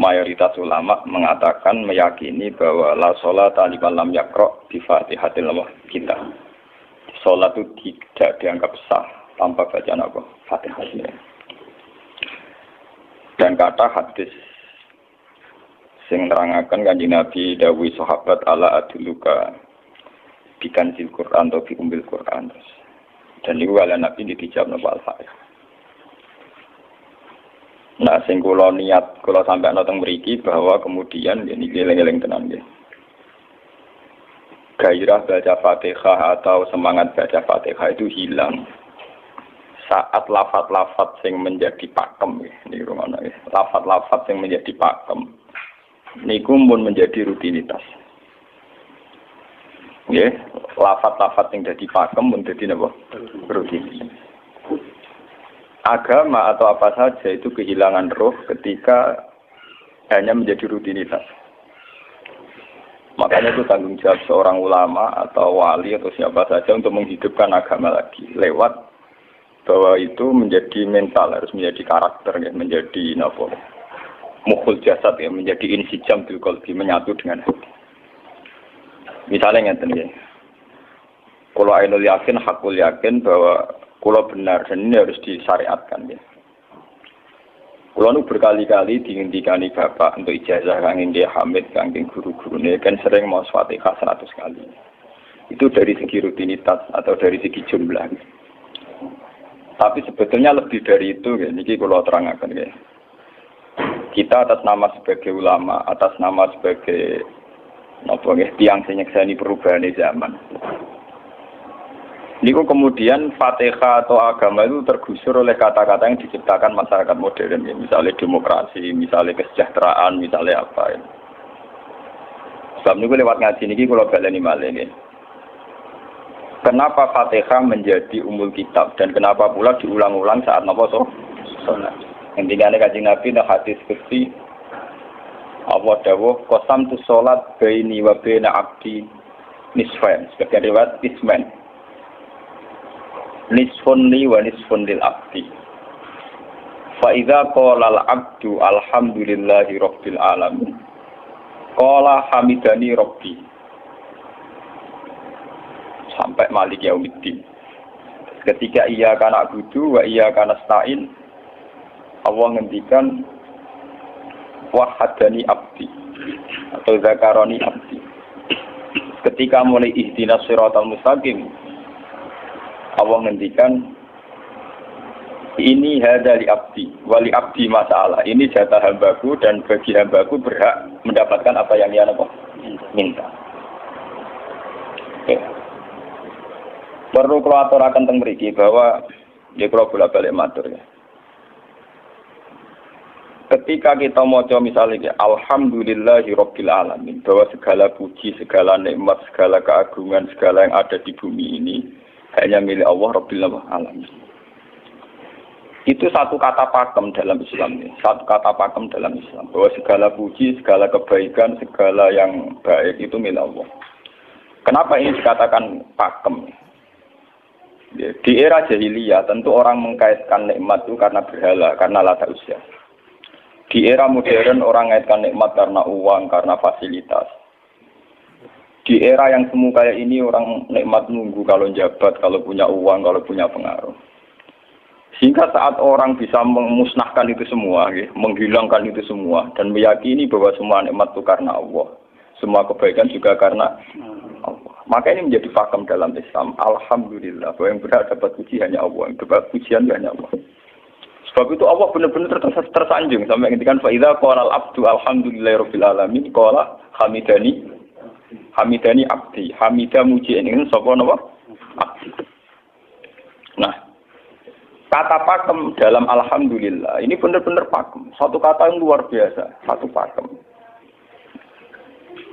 mayoritas ulama mengatakan meyakini bahwa la sholata liman lam yaqra bi Fatihatil Kitab. Salat itu tidak dianggap sah tanpa bacaan apa? Fatihah. Dan kata hadis sing nerangaken Kanjeng Nabi dawuh sahabat ala aduluka bikanzil Quran atau bi umbil Quran. Dan itu ala Nabi dijawab napa Al-Fatihah. Nah, sing kula niat kula sampeyan teng mriki bahwa kemudian ini eling-eling tenan nggih. Gairah baca Fatihah atau semangat baca Fatihah itu hilang saat lafaz-lafaz yang menjadi pakem nggih. Niku ngono nggih. Lafaz-lafaz yang menjadi pakem niku pun menjadi rutinitas. Nggih, lafaz-lafaz yang dadi pakem pun dadi napa? Rutinitas. Agama atau apa saja itu kehilangan roh ketika hanya menjadi rutinitas. Makanya itu tanggung jawab seorang ulama atau wali atau siapa saja untuk menghidupkan agama lagi lewat bahwa itu menjadi mental, harus menjadi karakter, ya, menjadi mukhul jasad, ya, menjadi insijam bil qalbi, menyatu dengan hati. Misalnya ngeten ya. Kalau ainul yakin, hakul yakin bahwa kulo benar dan ini harus disyariatkan ya. Kulo nu berkali-kali dihentikan bapak untuk ijazah kangge dia Hamid kangge guru-gurune kan sering mau Fatihah 100 kali. Itu dari segi rutinitas atau dari segi jumlah. Tapi sebetulnya lebih dari itu ya. Niki kulo terangkan ya. Kita atas nama sebagai ulama, atas nama sebagai tiang sing nyekseni perubahan zaman. Niku kemudian Fatihah atau agama itu tergusur oleh kata-kata yang diciptakan masyarakat modern, ya. Misalnya demokrasi, misalnya kesejahteraan, misalnya apa. Ya. Sebab niku lewat ngaji niki kula baleni malih nggih. Kenapa Fatihah menjadi umul kitab dan kenapa pula diulang-ulang saat napa salat? Intinya Kanjeng Nabi nek hadis qudsi Allah dawuh qasam tu salat baini wa baina abdi nisfain, sebagai riwayat isman. Nisfun li wa nisfun lil abdi. Fa idza qala al abdu alhamdulillahi rabbil alamin. Qala hamidani rabbi. Sampai malik yaumiddin. Ketika ia kana abudu wa ia kana nasta'in, Allah ngendikan wahadani abdi atau zakaroni abdi. Ketika mulai ihdinas siratal mustaqim, Allah ngendikan ini hada li abdi wali abdi masalah, ini jatah hambaku dan bagi hambaku berhak mendapatkan apa yang dia minta. Okay. Perlu kalau aturaken teng mriki bahwa ya kula bolak-balik matur ya. Ketika kita maca misalnya alhamdulillahi rabbil alamin, bahwa segala puji, segala nikmat, segala keagungan, segala yang ada di bumi ini hanya milik Allah Rabbil Alamin. Itu satu kata pakem dalam Islam. Satu kata pakem dalam Islam. Bahwa segala puji, segala kebaikan, segala yang baik itu milik Allah. Kenapa ini dikatakan pakem? Di era jahiliyah tentu orang mengkaitkan nikmat itu karena berhala, karena lata usia. Di era modern orang mengaitkan nikmat karena uang, karena fasilitas. Di era yang semu kayak ini orang nikmat nunggu kalau jabat, kalau punya uang, kalau punya pengaruh. Sehingga saat orang bisa memusnahkan itu semua, menghilangkan itu semua, dan meyakini bahwa semua nikmat itu karena Allah. Semua kebaikan juga karena Allah. Maka ini menjadi pakem dalam Islam. Alhamdulillah, bahwa yang berhak dapat puji hanya Allah, yang dapat pujian hanya Allah. Sebab itu Allah benar-benar tersanjung. Sampai ketika fa'idha qala al-abdu alhamdulillahirabbil alamin qala hamidani abdi, hamidah muji ini sapa napa? Abdi. Nah, kata pakem dalam alhamdulillah ini benar-benar pakem. Satu kata yang luar biasa, satu pakem.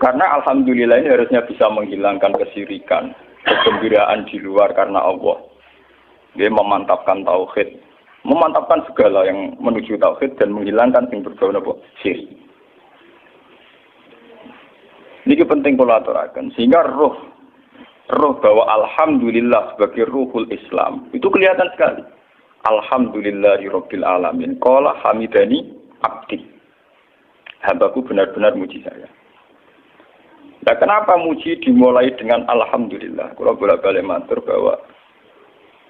Karena alhamdulillah ini harusnya bisa menghilangkan kesyirikan, kegembiraan di luar karena Allah. Dia memantapkan tauhid, memantapkan segala yang menuju tauhid dan menghilangkan yang berbau napa? Syirik. Ini penting kalau aturakan, sehingga roh bahwa alhamdulillah sebagai ruhul Islam itu kelihatan sekali. Alhamdulillahirabbil alamin. Qala hamidani abdi. Hambaku benar-benar muji saya. Nah, kenapa muji dimulai dengan alhamdulillah? Kalau bolak-balik matur bahwa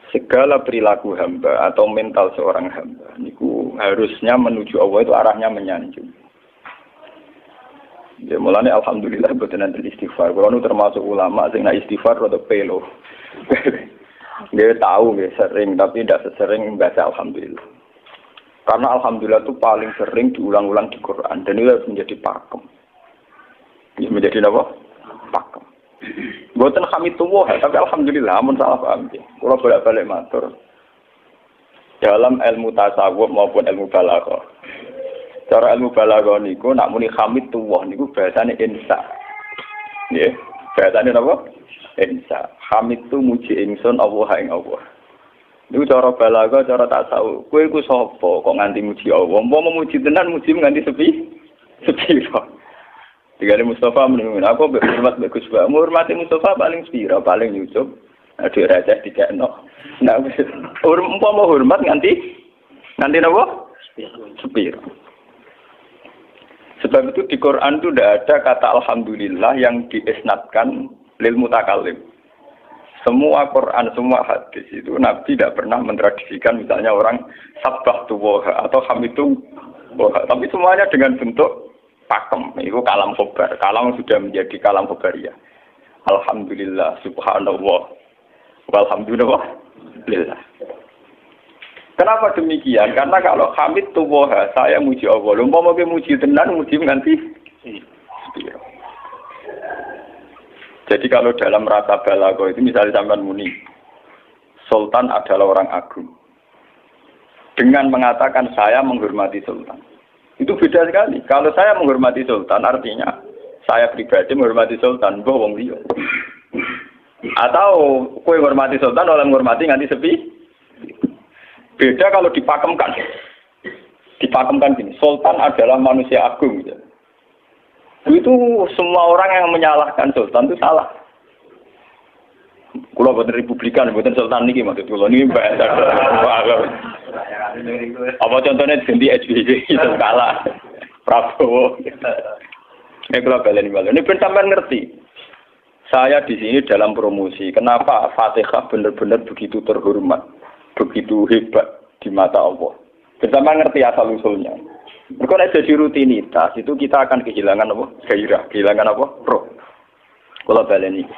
segala perilaku hamba atau mental seorang hamba niku harusnya menuju Allah itu arahnya menyanjung. Ya mulane alhamdulillah boten enten istighfar. Kalau nu termasuk ulama sing nak istighfar rada pelo. Dia tahu dia sering tapi tidak sesering membaca alhamdulillah. Karena alhamdulillah itu paling sering diulang-ulang di Quran dan itu harus menjadi pakem. Ya, menjadi apa? Pakem. Buatan hamidullah, tapi alhamdulillah, amun salah paham. Kalau bolak-balik matur dalam ilmu tasawuf maupun ilmu balaghah. Cara ilmu balaghah niku nak muni hamidullah niku bahasane insa. Nggih, bahasane napa? Insa. Hamid tu muji ingsun Allah ing Allah. Niku cara balaghah, cara tasawuf. Kowe iku sapa kok nganti muji Allah? Mau memuji tenan muji nganti sepi. Digale Mustafa menunggu aku hormat bagus banget. Hormati Mustafa paling sepira, paling nyucup. Aduh raja dikekno. Nah, umpama hormat nganti napa? Sepira. Sebab itu di Quran itu tidak ada kata alhamdulillah yang diisnadkan lil mutakallim. Semua Quran, semua hadis itu Nabi tidak pernah mentradisikan misalnya orang sabbahtu wa atau hamidu wa. Tapi semuanya dengan bentuk pakem, itu kalam khobar. Kalam sudah menjadi kalam khobariyah. Alhamdulillah, subhanallah, walhamdulillah. Kenapa demikian? Karena kalau hamid tuwoha, saya muji Allah. Lumpah mau muji tenan, muji nanti. Jadi kalau dalam rasa balaghah itu misalnya sampean muni, Sultan adalah orang agung. Dengan mengatakan saya menghormati Sultan. Itu beda sekali. Kalau saya menghormati Sultan, artinya saya pribadi menghormati Sultan, mbah wong liya. Atau kowe menghormati Sultan, oleh menghormati nganti sepi. Beda kalau dipakemkan. Dipakemkan gini, Sultan adalah manusia agung. Gitu. Itu semua orang yang menyalahkan Sultan itu salah. Kalau buatan Republikan, buatan Sultan ini maksud kalau ini bahasa. Apa contohnya ganti SBY itu kalah Prabowo. Ini kalau balen. Ini pun sampai ngerti. Saya di sini dalam promosi. Kenapa Fatihah benar-benar begitu terhormat, begitu hebat di mata Allah. Bersama ngerti asal usulnya. Kalau jadi rutinitas itu kita akan kehilangan apa? Gairah, kehilangan apa? Roh. Kalau balen ini.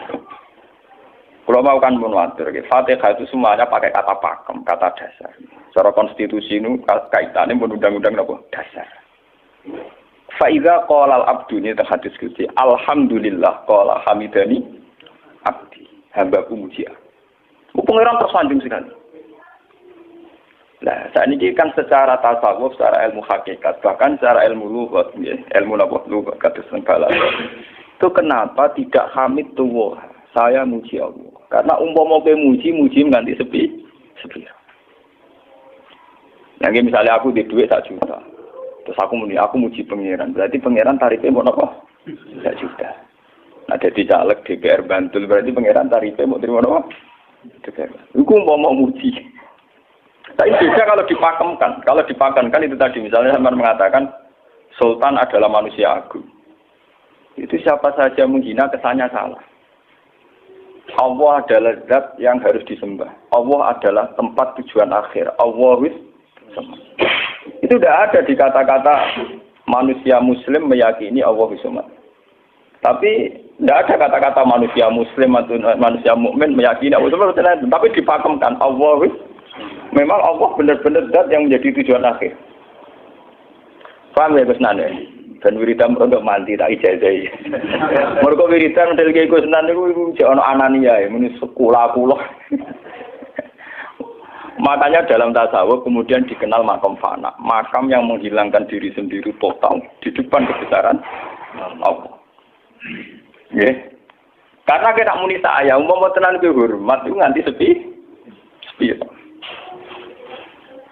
Kalau mau kan menwatir, Fatihah itu semuanya pakai kata pakem, kata dasar. Secara konstitusi itu kaitannya undang-undang apa? Dasar. Faiza qala al-abdu ini terhadis kunci. Alhamdulillah qala hamidani abdi. Hambaku muji aku. Pengiran tersanjung sekali. Nah, saat ini kan secara tasawuf, secara ilmu hakikat, bahkan secara ilmu lughat, ilmu lughat kados balaghah. Itu kenapa tidak hamid tuwah? Saya muji Allah. Karena umpama kowe muji nganti sepi. Yang misalnya aku di duit 1 juta. Terus aku muji pangeran. Berarti pangeran tarifnya mau apa? 1 juta. Nah, jadi caleg DPR Bantul berarti pangeran tarifnya mau terima apa? DPR. Iku umpama muji. Tapi beda kalau dipakemkan. Kalau dipakemkan itu tadi misalnya sampean mengatakan Sultan adalah manusia agung. Itu siapa saja menghina kesannya salah. Allah adalah zat yang harus disembah. Allah adalah tempat tujuan akhir. Allah wis. Itu tidak ada di kata-kata manusia muslim meyakini Allah wisumat. Tapi tidak ada kata-kata manusia muslim atau manusia mukmin meyakini Allah wisumat. Tapi dipakemkan Allah wis. Memang Allah benar-benar zat yang menjadi tujuan akhir. Paham ya Gus Nane? Dan wiridan untuk mandi tak ijazahi. Mergo wiridan model kaya Gus Nane iku jek ana anania ya, muni sekolah kula. Makanya dalam tasawuf kemudian dikenal makam fana, makam yang menghilangkan diri sendiri total di depan kebesaran Allah. Nggih. Karena kita muni saya, umpama tenan ke hormat itu nganti sepi.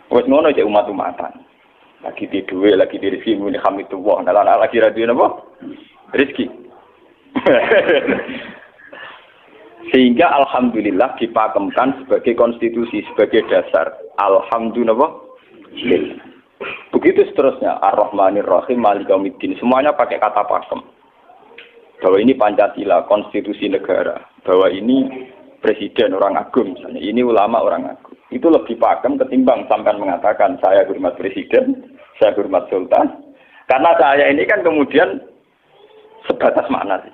Wes ngono cek umat-umatan. Lagi di duwe, lagi di rezeki muni hamidullah. Nah, lagi radio napa? Rezeki. Sehingga alhamdulillah dipakemkan sebagai konstitusi, sebagai dasar. Alhamdulillah. Begitu seterusnya, Ar-Rahmanir Rahim, Maliki Yaumiddin, semuanya pakai kata pakem. Bahwa ini Pancasila, konstitusi negara, bahwa ini presiden orang agung misalnya, ini ulama orang agung. Itu lebih pakem ketimbang sampai mengatakan saya hormat presiden, saya hormat sultan. Karena saya ini kan kemudian sebatas makna sih.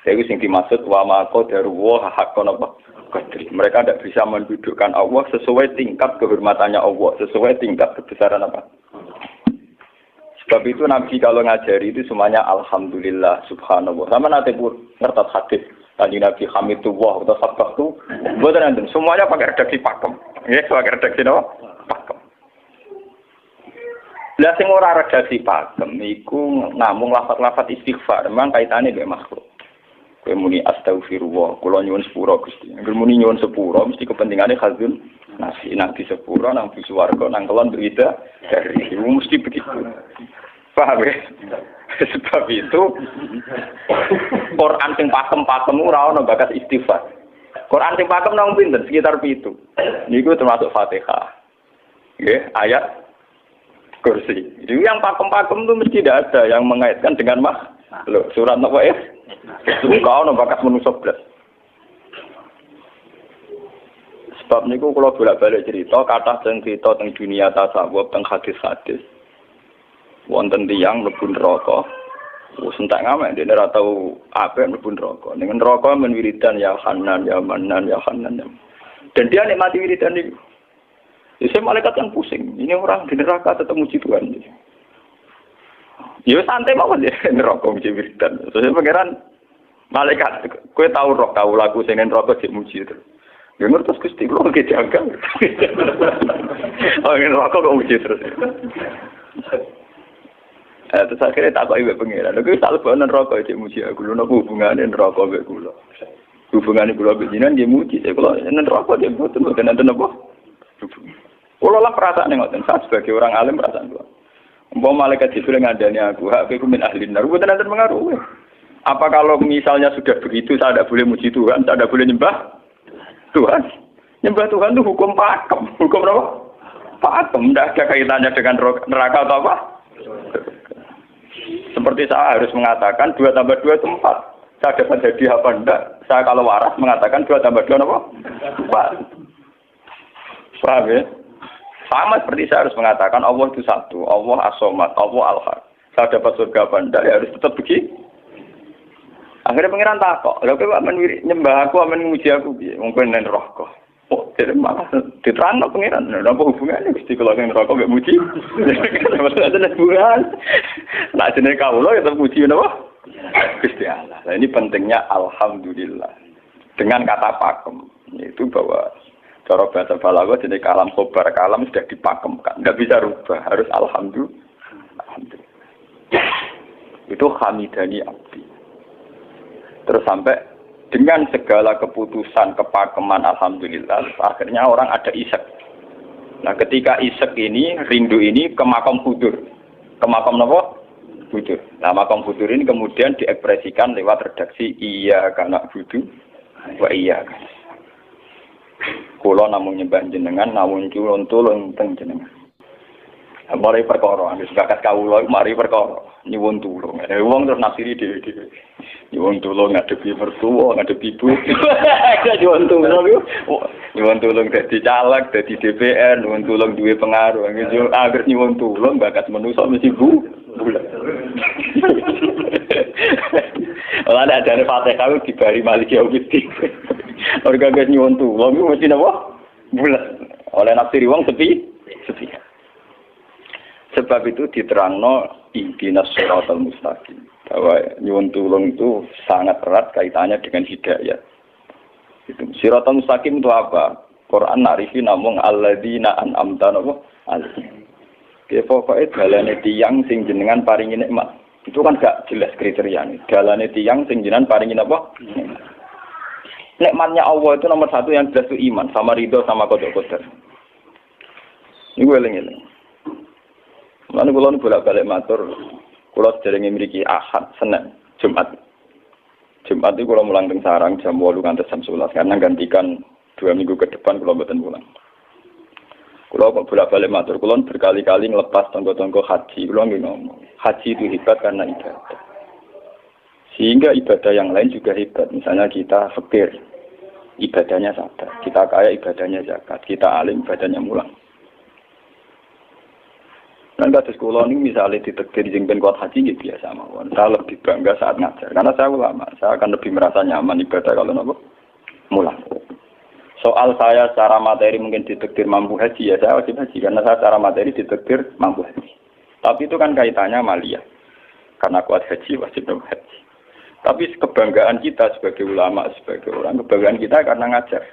Saya yang dimaksud wa ma qadaruhu haqqan apa qadri. Mereka tidak bisa mendudukkan Allah sesuai tingkat kehormatannya Allah, sesuai tingkat kebesaran apa. Sebab itu Nabi kalau ngajari itu semuanya alhamdulillah subhanallah. Sama nanti pun ngertas hadis tadi Nabi Hamidullah atau Sabtu, buat nanti semuanya pakai redaksi pakem. Ya, pakai redaksi apa? Pakem. Lah sing ora redaksi pakem iku namung lafaz-lafaz istighfar, memang kaitannya dengan makhluk. Kowe muni astagfirullah, kula nyuwun sepura Gusti. Angger muni nyuwun sepura mesti kepentingane khazun nasi nang di sepura nang di swarga nang kelon berita dari itu mesti begitu. Paham ya? Sebab itu Quran sing pakem-pakem ora ono bakas istighfar. Quran sing pakem nang pinten sekitar 7. Niku termasuk Fatihah. Nggih, ayat kursi. Itu yang pakem-pakem itu mesti tidak ada yang mengaitkan dengan makhluk. Surat apa ya? Kau ono bakas manusia blas. Sebab niku kalau bolak-balik cerita, kata teng cerita teng dunia tasawuf, teng hadis-hadis. Wonten tiyang mlebu neraka. Wis entek ngamek dene ora tau apik mlebu neraka. Ning neraka men wiridan ya Hanan ya Manan ya Hanan. Dan dia nikmati wiridan niku. Jadi malaikat yang pusing. Ini orang di neraka tetap muji Tuhan. Ya santai mawon ya neraka muji wiridan. Terus pangeran malaikat, kowe tahu roh tahu lagu sing neraka sik muji itu. Ya ngertos Gusti kula ge jaga. Oh neraka kok muji terus. Terus akhirnya tak kok ibu pangeran. Lha tak lebokno neraka sik muji aku. Lha napa hubungane neraka mek kula? Hubungane kula mek jenengan nggih muji. Kula neraka nggih mboten enten apa? Kula lah perasaan ngoten. Saya sebagai orang alim perasaan kula. Umpama malaikat Jibril ngandani aku, hak aku min ahli nar, mboten enten pengaruh. Apa kalau misalnya sudah begitu saya tidak boleh muji Tuhan, saya tidak boleh nyembah Tuhan? Nyembah Tuhan itu hukum pakem. Hukum apa? Pakem. Tidak ada kaitannya dengan neraka atau apa? Seperti saya harus mengatakan 2 tambah 2 itu 4. Saya dapat jadi apa enggak? Saya kalau waras mengatakan 2 tambah 2 apa? 4. Paham ya? Sama seperti saya harus mengatakan Allah itu satu, Allah as-somad, Allah al-haq. Saya dapat surga apa enggak? Ya harus tetap begitu. Akhirnya pengiran takok, lha kowe nyembah aku amen muji aku piye? Mungkin nen roh kok. Oh, jadi malah diterangno pengiran. Lha apa hubungannya Gusti kula ning neraka mek muji? Ada hubungan. Nah, jenenge kawula ya tetep muji napa? Gusti Allah. Nah, ini pentingnya alhamdulillah. Dengan kata pakem, itu bahwa cara bahasa balaghah jenenge kalam khobar, kalam sudah dipakemkan. Enggak bisa rubah, harus alhamdulillah. Itu hamidani abdi. Terus sampai dengan segala keputusan kepakeman alhamdulillah akhirnya orang ada isek. Nah ketika isek ini rindu ini ke makam hudur. Ke makam apa? Hudur. Nah makam hudur ini kemudian diekspresikan lewat redaksi iya kana hudu wa iya. Kula namung nyembah jenengan namun tulung teng jenengan. Mari perkara, wis bakat kawula mari perkara nyuwun tulung. Wong terus nafsiri dhewe-dhewe. Nyuwun tulung ngadepi mertua, ngadepi ibu. Nyuwun tulung yo. Nyuwun tulung dadi caleg, dadi DPR, nyuwun tulung duwe pengaruh. Angger nyuwun tulung bakat manusa mesti bulat. Ora ada jane Fatihah dibari Maliki Yaumiddin. Orga nyuwun tulung mesti napa? Bulat. Oleh nafsiri wong sepi. Sebab itu diterangno ihdinas siratal mustaqim. Bahwa nyuwun tulung itu sangat erat kaitannya dengan hidayah. Itu siratal mustaqim itu apa? Quran narifi namung alladzina an'amta alaihim. Ki pokoke dalane tiyang sing jenengan paringi nikmat. Itu kan gak jelas kriteriane. Dalane tiyang sing jenengan paringi apa? Nikmatnya Allah itu nomor 1 yang jelas itu iman sama ridho sama qada. Ini gue eling-eling. Lalu kalau bolak-balik matur, kalau sederenge mriki Ahad, Senin, Jumat. Jumat itu kalau mulang teng sarang jam 8 ngantos jam 11 karena gantikan 2 minggu ke depan kalau mboten pulang. Kulo kok bolak-balik matur, kulo berkali-kali ngelepas tonggo-tonggo haji. Kulo nggih ngomong, haji itu hebat karena ibadah. Sehingga ibadah yang lain juga hebat. Misalnya kita fakir, ibadahnya sadar. Kita kaya, ibadahnya zakat. Kita alim, ibadahnya mulang. Dan kados kulo ini misalnya ditekdir jengben kuat haji, gitu biasa mawon. Saya lebih bangga saat ngajar. Karena saya ulama, saya akan lebih merasa nyaman ibadah kalau nopo mulang. Soal saya secara materi mungkin ditekdir mampu haji, ya saya wajib haji. Karena saya secara materi ditekdir mampu haji. Tapi itu kan kaitannya maliyah. Karena kuat haji, wajib haji. Tapi kebanggaan kita sebagai ulama, sebagai orang, kebanggaan kita karena ngajar.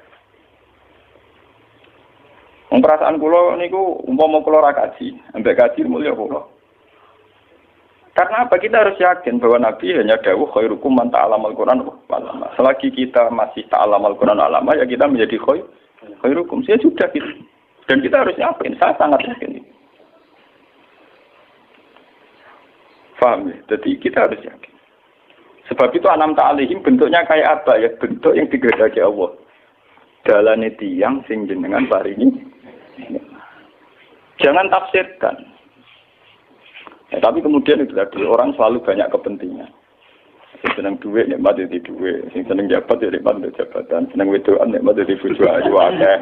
Perasaan kulo niku umpama kulo ra kaji, ambek kaji mulya kulo. Karena apa? Kita harus yakin bahwa Nabi hanya dawuh khairukum man ta'allamal Qur'an wa 'allama. Selagi kita masih ta'allamal Qur'an wa 'allama, ya kita menjadi khairukum. Saya sudah gitu. Dan kita harus yakin, saya sangat yakin. Paham ya? Jadi kita harus yakin. Sebab itu anam ta'alihim bentuknya kayak apa ya? Bentuk yang digedaki Allah. Dalane tiyang sing jenengan paringi. Jangan tafsirkan. Ya, tapi kemudian itu tadi orang selalu banyak kepentingan. Sing seneng duit nikmat itu duit, sing seneng jabat ya nikmat itu jabatan, seneng wedoan nikmat itu bojo ayu akeh.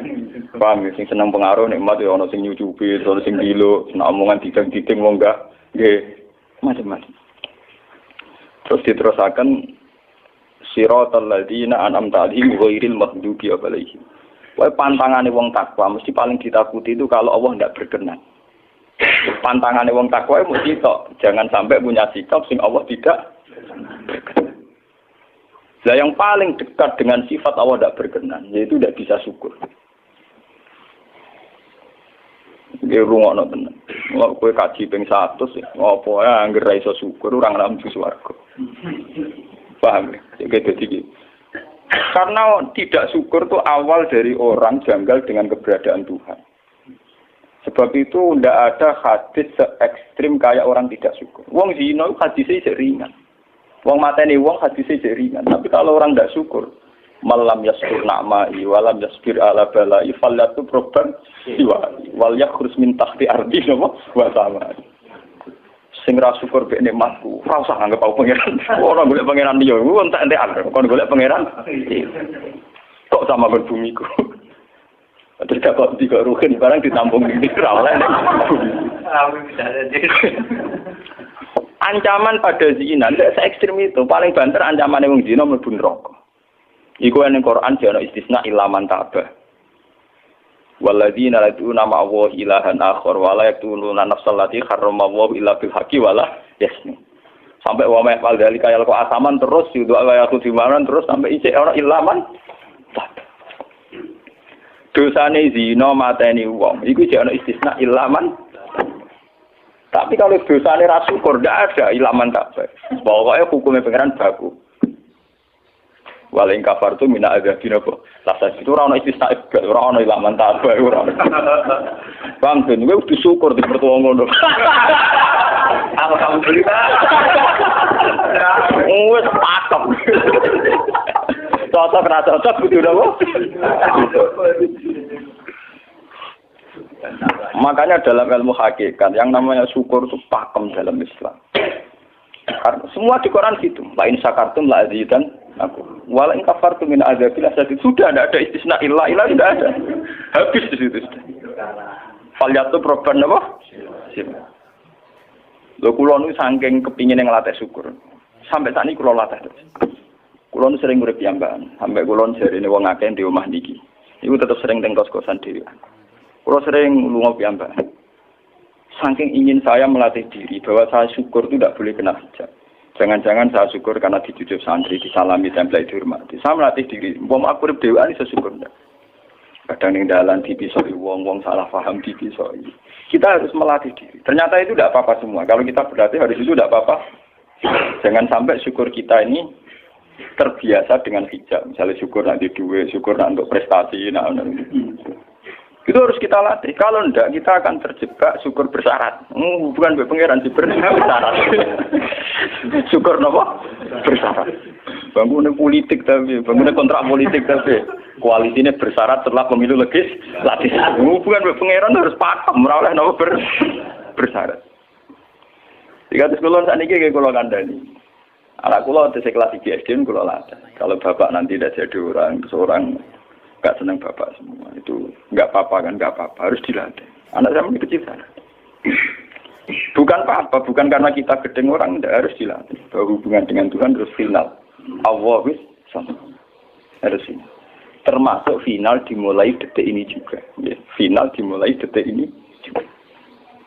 Paham, sing seneng pengaruh nikmat ya ana sing nyucupi, ana sing dilo, seneng omongan didang-diding wong enggak nggih macam-macam. Terus diterusaken siratal ladzina an'amta 'alaihim ghairil maghdubi 'alaihim. Wae pantangane wong takwa mesti paling ditakuti itu kalau Allah tidak berkenan. Pantangannya wong takwa mesti tok, jangan sampai punya sikap sing Allah tidak berkenan. Nah, yang paling dekat dengan sifat Allah tidak berkenan, yaitu tidak bisa syukur. Dia rungokno tenan. Wong kowe kaji ping 100 apa ya anggere ra iso syukur ora ngambu swarga. Paham ya? Jadi karena tidak syukur itu awal dari orang janggal dengan keberadaan Tuhan. Sebab itu tidak ada hadis se-ekstrim kayak orang tidak syukur. Wong zina hadisnya ringan. Wong mateni wong hadisnya ringan. Tapi kalau orang tidak syukur, malam yaskur na'ma'i walam yasbir ala bala'i fallatu proban siwa'i wal yakhrus min tahti ardi wa samai. Sing ra syukur mek nikmatku, ora usah anggap aku pangeran. Ora golek pangeran liya, ku entek-entekan. Kon golek pangeran. Kok sama berbumiku. Terus dapat tiga ruhin barang ditampung di oleh. Ancaman pada zina tidak se-ekstrim itu. Paling banter ancaman yang zina mlebu neraka. Iku ning Quran jana istisna ilaman tabah. Walladzina lad'una ma'allahi ilahan akhar wa la yaqtuluna nafsal lati harramallahu illa bil haqqi wa la yasni. Sampai wa ma fa'al dzalika yalqa asaman terus yudu ayatu dimanan terus sampai isih ora ilaman. Dosane zina mateni wong iku jek ana istisna ilaman. Tapi kalau dosane ra syukur ndak ada ilaman tabah. Pokoke hukume pangeran baku. Waling kafar tu mina azabina po. Lasa itu ora ana istisna ora ana ilaman tabah ora. Bang ben kowe kudu syukur di mertua ngono. Alhamdulillah. Wes pakem. Cocok ra cocok kudu napa? Makanya dalam ilmu hakikat yang namanya syukur itu pakem dalam Islam. Karena semua di Quran gitu. La in syakartum la azidan aku. Wala in kafartum min azabil asad. Sudah tidak ada istisna illa tidak ada. Habis di situ. Falyatu proban apa? Lho kula nu saking kepingin ngelatih syukur. Sampai saat ini kula latih terus. Kula nu sering urip piyambakan, sampai kula jarene wong akeh di omah niki. Iku tetep sering teng kos-kosan dhewe. Kula sering lunga piyambakan. Saking ingin saya melatih diri bahwa saya syukur itu tidak boleh kena hijab. Jangan-jangan saya syukur karena dicucuk santri, disalami, tempel dihormati. Saya melatih diri. Wong aku urip dhewean iso syukur ndak. Kadang ning dalan dipisoi wong-wong salah paham dipisoi. Kita harus melatih diri. Ternyata itu tidak apa-apa semua. Kalau kita berlatih harus itu tidak apa-apa. Jangan sampai syukur kita ini terbiasa dengan hijab. Misalnya syukur nanti duit, syukur nanti untuk prestasi. Itu harus kita latih. Kalau enggak, kita akan terjebak syukur bersyarat. Bukan pengeran sih bersyarat. Syukur apa? Bersyarat. Bangunan politik tapi, bangunan kontrak politik tapi. koalisinya bersyarat setelah pemilu legislatif. Hubungan pangeran harus pakem, ora oleh napa bersyarat. Jika sekolah saat ini kayak kalau kandani, anak kulo di kelas 3 SD kulo latih. Kalau bapak nanti tidak jadi seorang nggak senang bapak semua itu nggak apa-apa kan, nggak apa-apa, harus dilatih. Anak saya masih kecil sana. Bukan apa-apa, bukan karena kita gedeng orang, tidak harus dilatih. Bahwa hubungan dengan Tuhan terus final. Allah sama harus final. Termasuk final dimulai detik ini juga. Ya, final dimulai detik ini juga.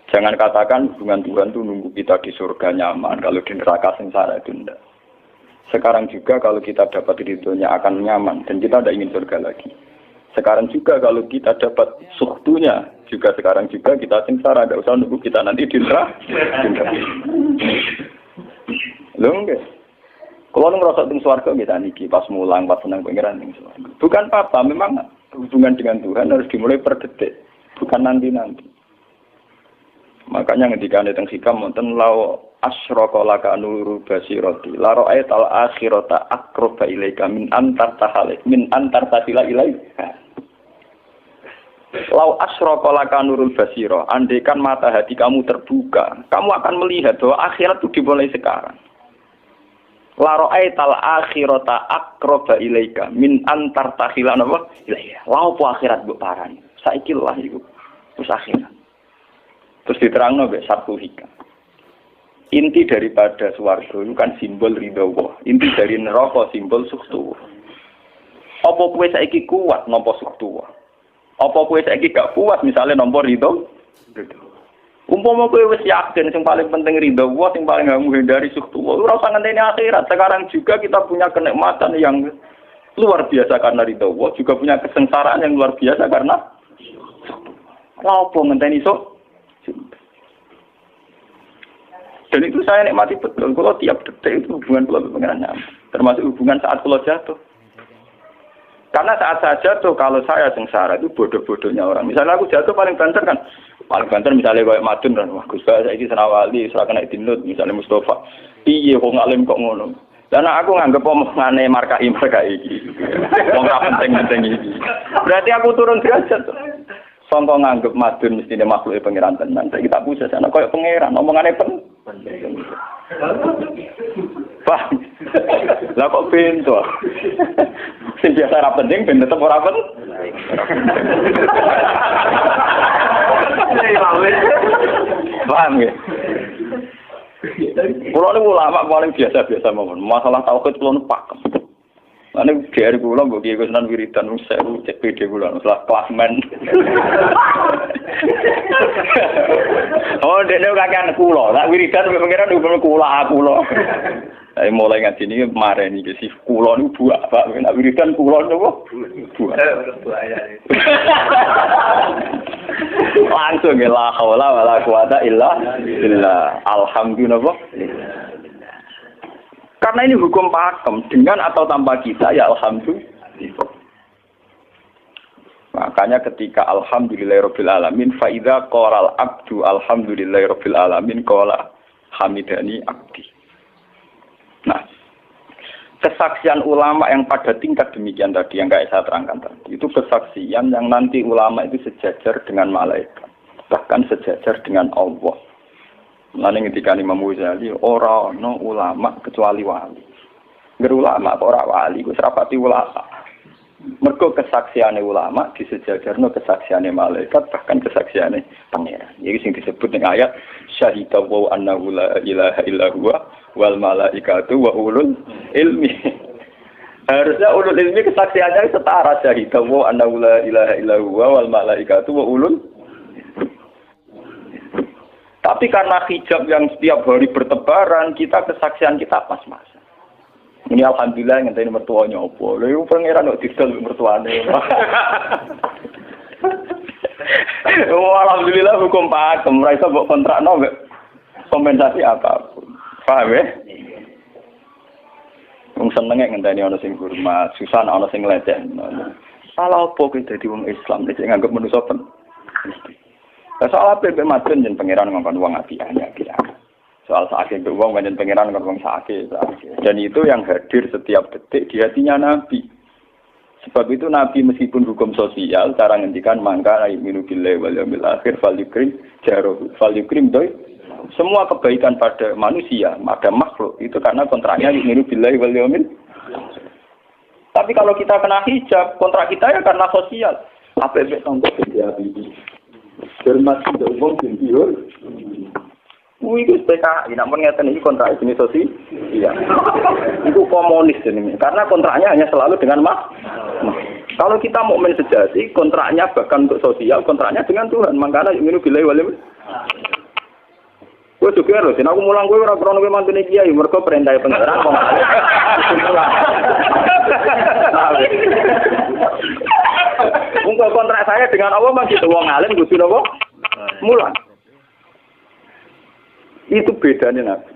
Jangan katakan hubungan Tuhan itu nunggu kita di surga nyaman, kalau di neraka sengsara itu tidak. Sekarang juga kalau kita dapat ridhonya akan nyaman dan kita tidak ingin surga lagi. Sekarang juga kalau kita dapat suhtunya, juga sekarang juga kita sengsara, tidak usah nunggu kita nanti di neraka. Loh enggak. Kalau ngerasa teng swarga kita niki pas mulang pas senang pangeran teng swarga. Bukan apa, memang hubungan dengan Tuhan harus dimulai per detik, bukan nanti-nanti. Makanya ketika teng hikam wonten law asyraka laka nuru basirati la ra'aital akhirata aqraba ilaika min antar tahalik min antar tasila ilaika. Law asyraka laka nurul basira, andaikan mata hati kamu terbuka, kamu akan melihat bahwa akhirat itu dimulai sekarang. La ra'aital akhirata aqraba ilaika min antar tahila napa ilaika. Law po akhirat mbok parani. Saiki lah iku wis akhirat. Terus diterangno mbek satu hikam. Inti daripada swarga itu kan simbol ridho Allah. Inti dari neraka simbol suktu. Apa kowe saiki kuat nampa suktu? Apa kowe saiki gak kuat misalnya nampa ridho? Umpama kowe wis yakin sing paling penting ridho Allah, sing paling gak menghindari suktu. Ora usah ngenteni akhirat. Sekarang juga kita punya kenikmatan yang luar biasa karena ridho Allah, juga punya kesengsaraan yang luar biasa karena apa ngenteni sok? Dan itu saya nikmati betul. Kalau tiap detik itu hubungan kalau pengeran nyaman. Termasuk hubungan saat kalau jatuh. Karena saat saya jatuh, kalau saya sengsara itu bodoh-bodohnya orang. Misalnya aku jatuh paling banter kan. Paling banter misalnya kayak Madun kan. Wah Gus saya ini senawali, serah kena dinut. Misalnya Mustafa. Iya kok ngalim kok ngono. Karena aku nganggep omongane markai ini. Wong penting-penting ini. Berarti aku turun derajat. Contoh nganggep Madun mesti dia makhluk pangeran tenan. Kita pusat sana koyo pangeran omongannya penting. Pak. Lah kok pintu. Sing biasa ora penting ben tetep ora penting. Paham ya? Kulo niku ulama paling biasa-biasa mawon. Masalah tauhid kulo pakem. Ane biar kula mbok kiye Gunan wiridan wis sewu cek PD kula salah klasmen. Oh, dene kakean kula, tak wiridan pengiran kula. Ayo mulai ngaji ini mareni iki si kula niku buak Pak, nek wiridan kula niku buak. Langsung la haula wala quwata illa billah. Alhamdulillah. Karena ini hukum pakem, dengan atau tanpa kita, ya alhamdulillah. Makanya ketika alhamdulillahirabbil alamin, fa idza qala al-abdu alhamdulillahirabbil alamin qala hamidani abdi. Nah, kesaksian ulama yang pada tingkat demikian tadi yang kayak saya terangkan tadi, itu kesaksian yang nanti ulama itu sejajar dengan malaikat, bahkan sejajar dengan Allah. Lalu ketika Imam Ghazali orang no ulama kecuali wali. Ulama apa orang wali, gue serapati ulama. Mergo kesaksiannya ulama disejajarno kesaksiannya malaikat bahkan kesaksiannya pangeran. Jadi sing disebut dengan ayat syahida wa annahu la ilaha illa huwa wal malaikatu wa ulul ilmi. Harusnya ulul ilmi kesaksiannya setara syahida wa annahu la ilaha illa huwa wal malaikatu wa ulul. Tapi karena hijab yang setiap hari bertebaran, kita kesaksian kita pas-pasan. Ini alhamdulillah ngenteni mertuanya opo. Lha iku pangeran kok didol mertuane. Oh alhamdulillah hukum pakem, ora iso mbok kontrakno mbek kompensasi apapun. Paham ya? Wong senenge ngenteni ana sing hormat, susah ana sing nglecehno. Salah opo ki dadi wong Islam nek nganggep manusa pen. Soal apa yang Madun dan pangeran ngomong uang apiannya kira. Soal sakit uang dan pangeran ngomong sakit. Dan itu yang hadir setiap detik di hatinya Nabi. Sebab itu Nabi meskipun hukum sosial, cara ngendikan mangka yu'minu billahi wal yawmil akhir falyukrim jarohu falyukrim doi. Semua kebaikan pada manusia, pada makhluk itu karena kontraknya yu'minu billahi wal yawmil. Tapi kalau kita kena hijab, kontrak kita ya karena sosial. Apa efek tanggung jawab ini? Hormat tidak umum sendiri. Itu PKI, namun ngeten ini kontrak jenis sosial. Iya. Itu komunis ini. Karena kontraknya hanya selalu dengan kalau kita mukmin sejati, kontraknya bahkan untuk sosial, kontraknya dengan Tuhan. Makanya yu'minu billahi wal yawmil. Kowe juga lho, aku mulang kowe ora krono kowe mantune kiai, mergo perintah pangeran kok. Untuk kontrak saya dengan Allah masih wong alim kudu napa? Mulang. Itu bedanya Nabi.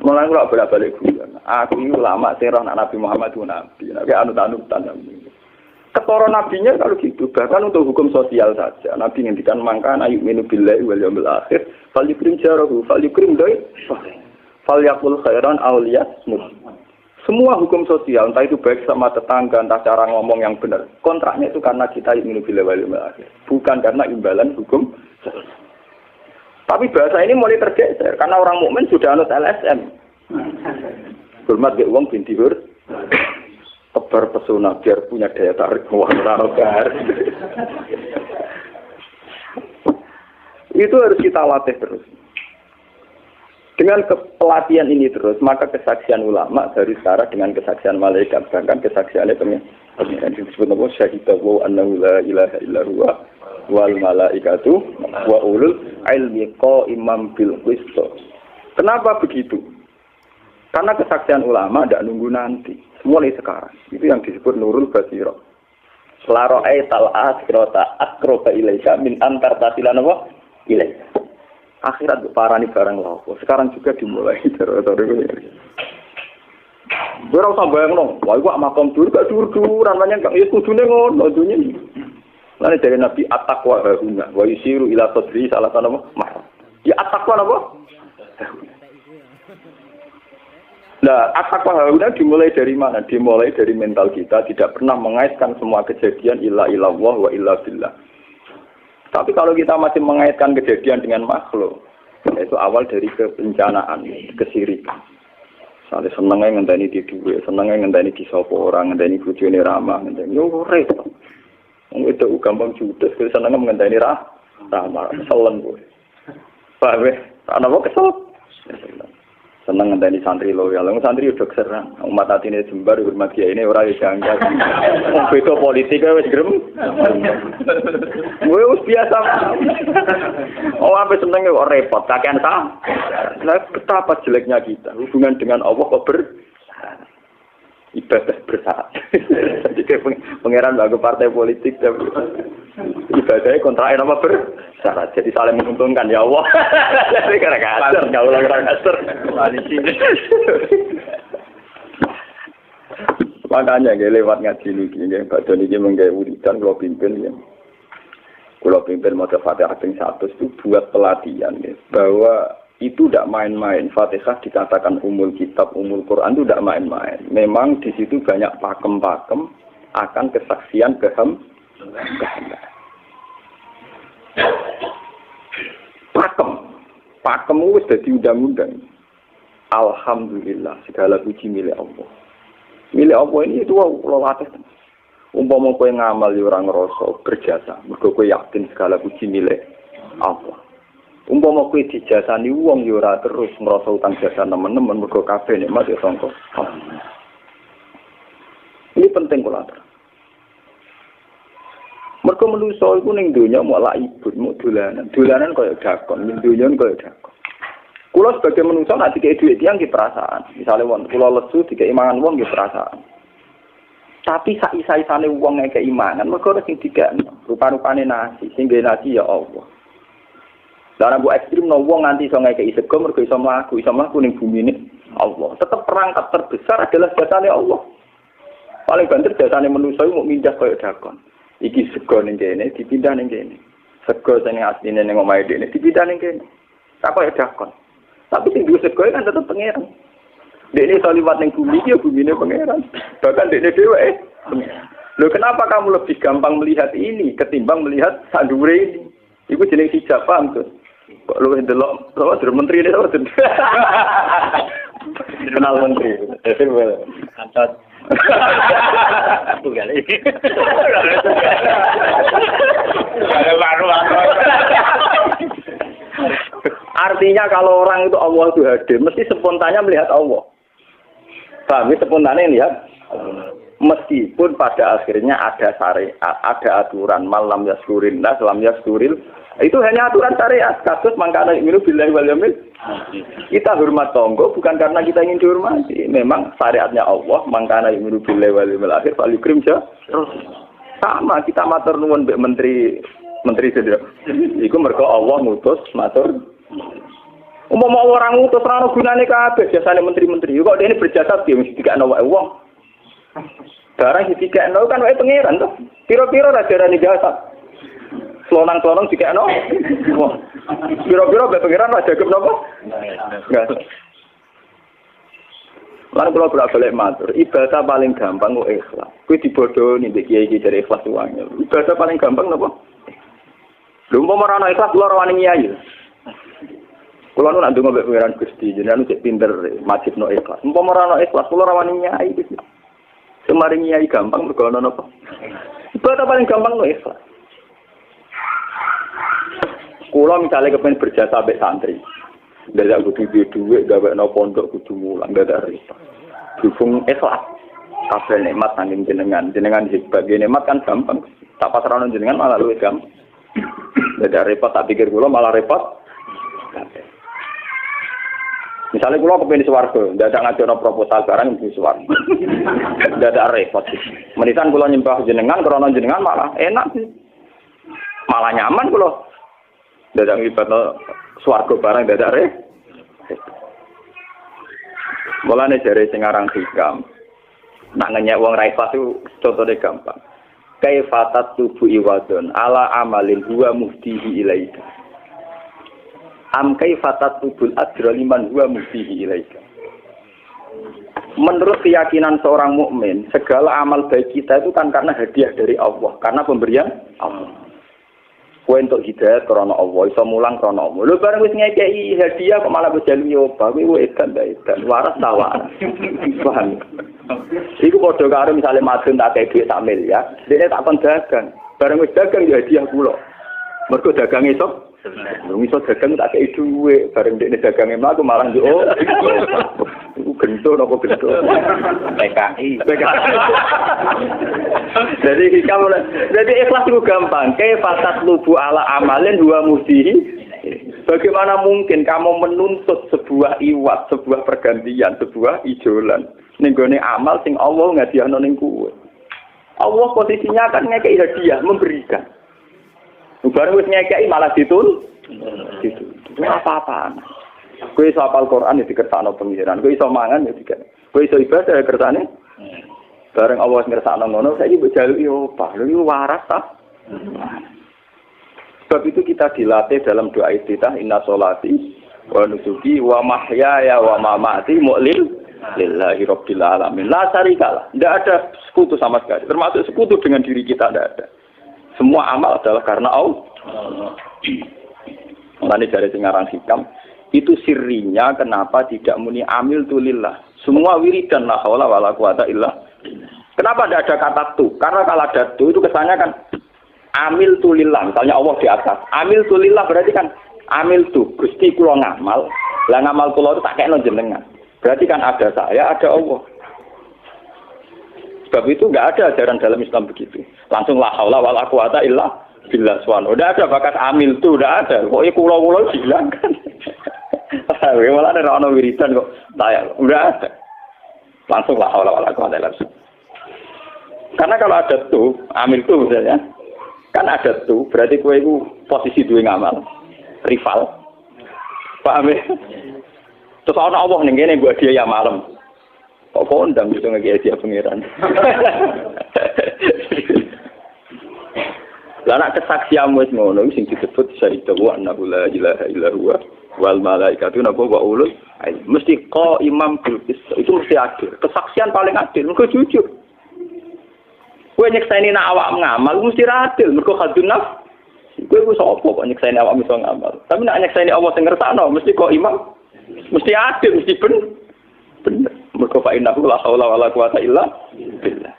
Mulai kalau bolak-balik guyon. Aku ini ulama serah Nabi Muhammad itu Nabi. Nabi anut-anutan. Ketara nabinya kalau gitu. Bahkan untuk hukum sosial saja. Nabi ngendikan mangkan yu'minu billahi wal yawmil akhir. Fal yukrim jarahu. Fal yukrim doi. Fal yakul khairan awliyat. Semua hukum sosial, entah itu baik sama tetangga, entah cara ngomong yang benar. Kontraknya itu karena kita yu'minu billahi wal yawmil akhir. Bukan karena imbalan hukum sosial. Tapi bahasa ini mulai tergeser karena orang mukmin sudah anut LSM. Hormat ke uang binti hur. Tebar pesona biar punya daya tarik uang ranogar. Itu harus kita latih terus. Dengan pelatihan ini terus, maka kesaksian ulama dari sekarang dengan kesaksian malaikat, bahkan kesaksiannya pengiran disebut nama syahidahu annahu la ilaha illa huwa wal malaikatu wa ulul ilmi qaiman bil qist. Kenapa begitu? Karena kesaksian ulama tidak nunggu nanti, mulai sekarang. Itu yang disebut nurul basirah. La ra'aital akhirata aqraba ilaika min antar tasilan wa ilaika. Akhirat parani barang lawa. Sekarang juga dimulai terus. Ora usah bayangno, wah iku makam dur gak dur-duran namanya kang ya kudune ngono dunya iki. Lan dari Nabi at-taqwa huna wa yusiru ila sadri salah satu mah. Ya at-taqwa apa? Nah, at-taqwa huna dimulai dari mana? Dimulai dari mental kita tidak pernah mengaitkan semua kejadian illa illallah wa illa billah. Tapi kalau kita masih mengaitkan kejadian dengan makhluk, itu awal dari kebencanaan, kesirikan. Soalnya senengnya ngenteni di duwe, senengnya ngenteni di sopo orang, ngenteni bojone ramah, ngenteni yo repot. Wong itu gampang judes, senengnya ngenteni ramah, keselen kowe. Paham ya? Ana kok kesel. Seneng ngenteni santri loyal, santri udah keserang. Umat atine jembar hormat kiai ini ora yo janggal. Wong beda politik wis grem. Wis biasa. Oh, sampai seneng kok repot, kakean ta. Lah betapa jeleknya kita hubungan dengan Allah kok ibadah bersyarat. Jadi pangeran bagi partai politik ibadahnya kontraknya apa bersyarat. Jadi saling menguntungkan ya Allah. Jadi karena kasar, kalau orang kasar. Makanya lewat ngaji ini, Pak Doni ini menggawe wiridan kalau pimpin ya. Kalau pimpin model Fatihah yang 100 itu buat pelatihan ya, bahwa itu tidak main-main. Fatihah dikatakan umul kitab, umul Quran itu tidak main-main. Memang di situ banyak pakem-pakem akan kesaksian kehendak. Pakem itu sudah diundang-undang. Alhamdulillah segala puji milik Allah. Milik Allah ini itu Allah latih. Umpama kowe ngamal ya ora ngrasa berjasa, mergo kowe yakin segala puji milik Allah. Umpama kowe dijasani wong ya ora terus ngrasa utang jasa nemen-nemen mergo kabeh nikmat ya sangka. Ini penting kula atur. Mergo manusa iku ning donya mau laibun, mau dolanan. Dolanan kaya dakon, ning donya kaya dakon. Kula sebagai manusa nek dikek dhuwit tiyang ki perasaan. Misale wong kula lesu dikek imangan wong ki perasaan. Tapi sak-isa-isane wong nek keimanan, mergo sing dikekno rupa-rupane nasi, sing ngene nasi ya Allah. Lah nek ekstrem no wong nganti iso ngekeki sego mergo iso mlaku ning bumi ini Allah. Tetap perangkat terbesar adalah jasane Allah. Paling banter jasane manusa iku mung mindah kaya dakon. Iki sego ning kene dipindah ning kene. Sego sing asline ning omahe dene dipindah ning kene. Tak kaya dakon. Tapi sing duwe sego kan tetep pangeran. Dene iso liwat ning bumi iki ya bumine pangeran. Bahkan dene dhewe pangeran. Loh kenapa kamu lebih gampang melihat ini ketimbang melihat sandure ini? Iku jeneng hijab paham tuh. Kok lu ndelok sama menteri ini sama kenal menteri. Kantor. Tunggal ini. Artinya kalau orang itu Allah itu hadir, mesti spontannya melihat Allah. Paham? Spontannya lihat. Meskipun pada akhirnya ada syariat, ada aturan malam yaskurin nas, lam yaskuril. Itu hanya aturan syariat. Kasus mangkana yu'minu billahi wal yawmil. Kita hormat tonggo bukan karena kita ingin dihormati. Memang syariatnya Allah, mangkana yu'minu billahi wal yawmil akhir fal yukrim terus. Sama kita matur nuwun mbek menteri sedherek. Iku mergo Allah ngutus matur. Umpama orang ngutus ora ono gunane kabeh jasane menteri-menteri. Kok dene berjasa piye mesti dikakno wae wong. Barang dikakno kan wae pangeran to. Pira-pira ra darani jasa. Selonang-selonang dikakno. Wah. Pira-pira wae pangeran ra jagep napa? Enggak. Lan kula balik matur, ibadah paling gampang kok ikhlas. Kuwi dibodohi mbek kiai iki dari ikhlas uangnya. Ibadah paling gampang napa? Lha umpama ora ana ikhlas kula ora wani nyai. Kula nu nak ndonga mbek pangeran Gusti, jenengan cek pinter majibno ikhlas. Umpama ora ana ikhlas kula ora wani nyai. Semari nyai gampang mergo ana napa? Ibadah paling gampang kok ikhlas. Kula misalnya kepen berjasa mbek santri. Dadak kudu duwe gawekno pondok kudu mulang dadak repot. Dukung ikhlas. Kabeh nikmat saking jenengan hebat nikmat kan gampang. Tak pasrahno jenengan malah luwih gampang. Dadak repot tak pikir kula malah repot. Misalnya kula kepen di swarga, dadak ngajono proposal barang di swarga. Dadak repot. Menitan kula nyembah jenengan krana jenengan malah enak. Malah nyaman kula. Dadak ngibadno swarga barang dadak re. Mulane jare sing aran hikam. Nak ngenyek wong ra ikhlas itu contone gampang. Kaifatat tubu iwadon ala amalin huwa muftihi ilaika. Am kaifatat tubul adra liman huwa muftihi ilaika. Menurut keyakinan seorang mukmin, segala amal baik kita itu kan karena hadiah dari Allah, karena pemberian Allah. Kowe entuk hidayah krana Allah, iso mulang krana Allah. Lho bareng wis ngekeki hadiah kok malah bejali opo, kowe edan ta edan, waras ta waras. Paham? Iku padha karo misale madun tak kei dhuwit sak miliar, dene tak kon dagang. Bareng wis dagang ya hadiah kula. Mergo dagang iso iso dagang tak kei dhuwit, bareng dene dagange mlaku malah yo. Iku gento napa gento? PKI. Jadi ikhlas itu gampang. Kaifatat lubu ala amalin huwa mudihi. Bagaimana mungkin kamu menuntut sebuah iwat, sebuah pergantian, sebuah ijolan ning gone amal sing Allah ngadihano ning kowe. Allah posisinya kan ngekeki hadiah, memberikan. Bareng wis ngekeki malah ditul. Itu apa-apaan. Kowe iso hafal Quran ya dikersakno pengiran. Kowe iso mangan ya dikene. Kowe iso ibadah ya kersane. Bareng Allah ngersakno ngono, saiki mbok jaluki opah. Lho iki waras ta? Sebab itu kita dilatih dalam doa iftitah inna sholati wa nusuki wa mahyaya wa mamati lillahi rabbil alamin. La syarikalah. Tidak ada sekutu sama sekali. Termasuk sekutu dengan diri kita tidak ada. Semua amal adalah karena Allah. Mulane dari sing aran hikam itu sirinya kenapa tidak muni amil tulillah. Semua wiridan la haula wala quwata illa. Kenapa tidak ada kata tu? Karena kalau ada tu itu kesannya kan amil tulillah. Misalnya Allah di atas. Amil tulillah berarti kan amil tu. Gusti kula ngamal. Lah ngamal kula itu tak kekno jenengan. Berarti kan ada saya, ada Allah. Sebab itu enggak ada ajaran dalam Islam begitu. Langsung la haula wala quwata illa billah subhanahu. Enggak ada bakat amil tu, enggak ada. Pokoknya kula-kula bilang kan. Malah ada orang wiridan kok tayang, udah ada. Langsung lah awal-awal aku ada langsung. Karena kalau ada tuh, amil tuh misalnya, kan ada tuh, berarti kue itu posisi dua ngamal, rival. Paham ya? Terus orang Allah nih gini buat dia ya malam. Kok kondang gitu nggak dia pengiran. Lanak kesaksian wis ngono sing disebut syahidahu annahu la ilaha illa huwa wal malaikatu napa wa ulul mesti imam bil qist itu mesti adil. Kesaksian paling adil mergo jujur. Kowe nyekseni nak awak ngamal mesti ra adil, mergo hadun nafs. Kowe ku sapa kok nyekseni awak iso ngamal. Tapi nak nyekseni Allah sing ngersakno mesti kok imam. Mesti adil, mesti bener. Mergo fa inna la haula wala quwata illa billah.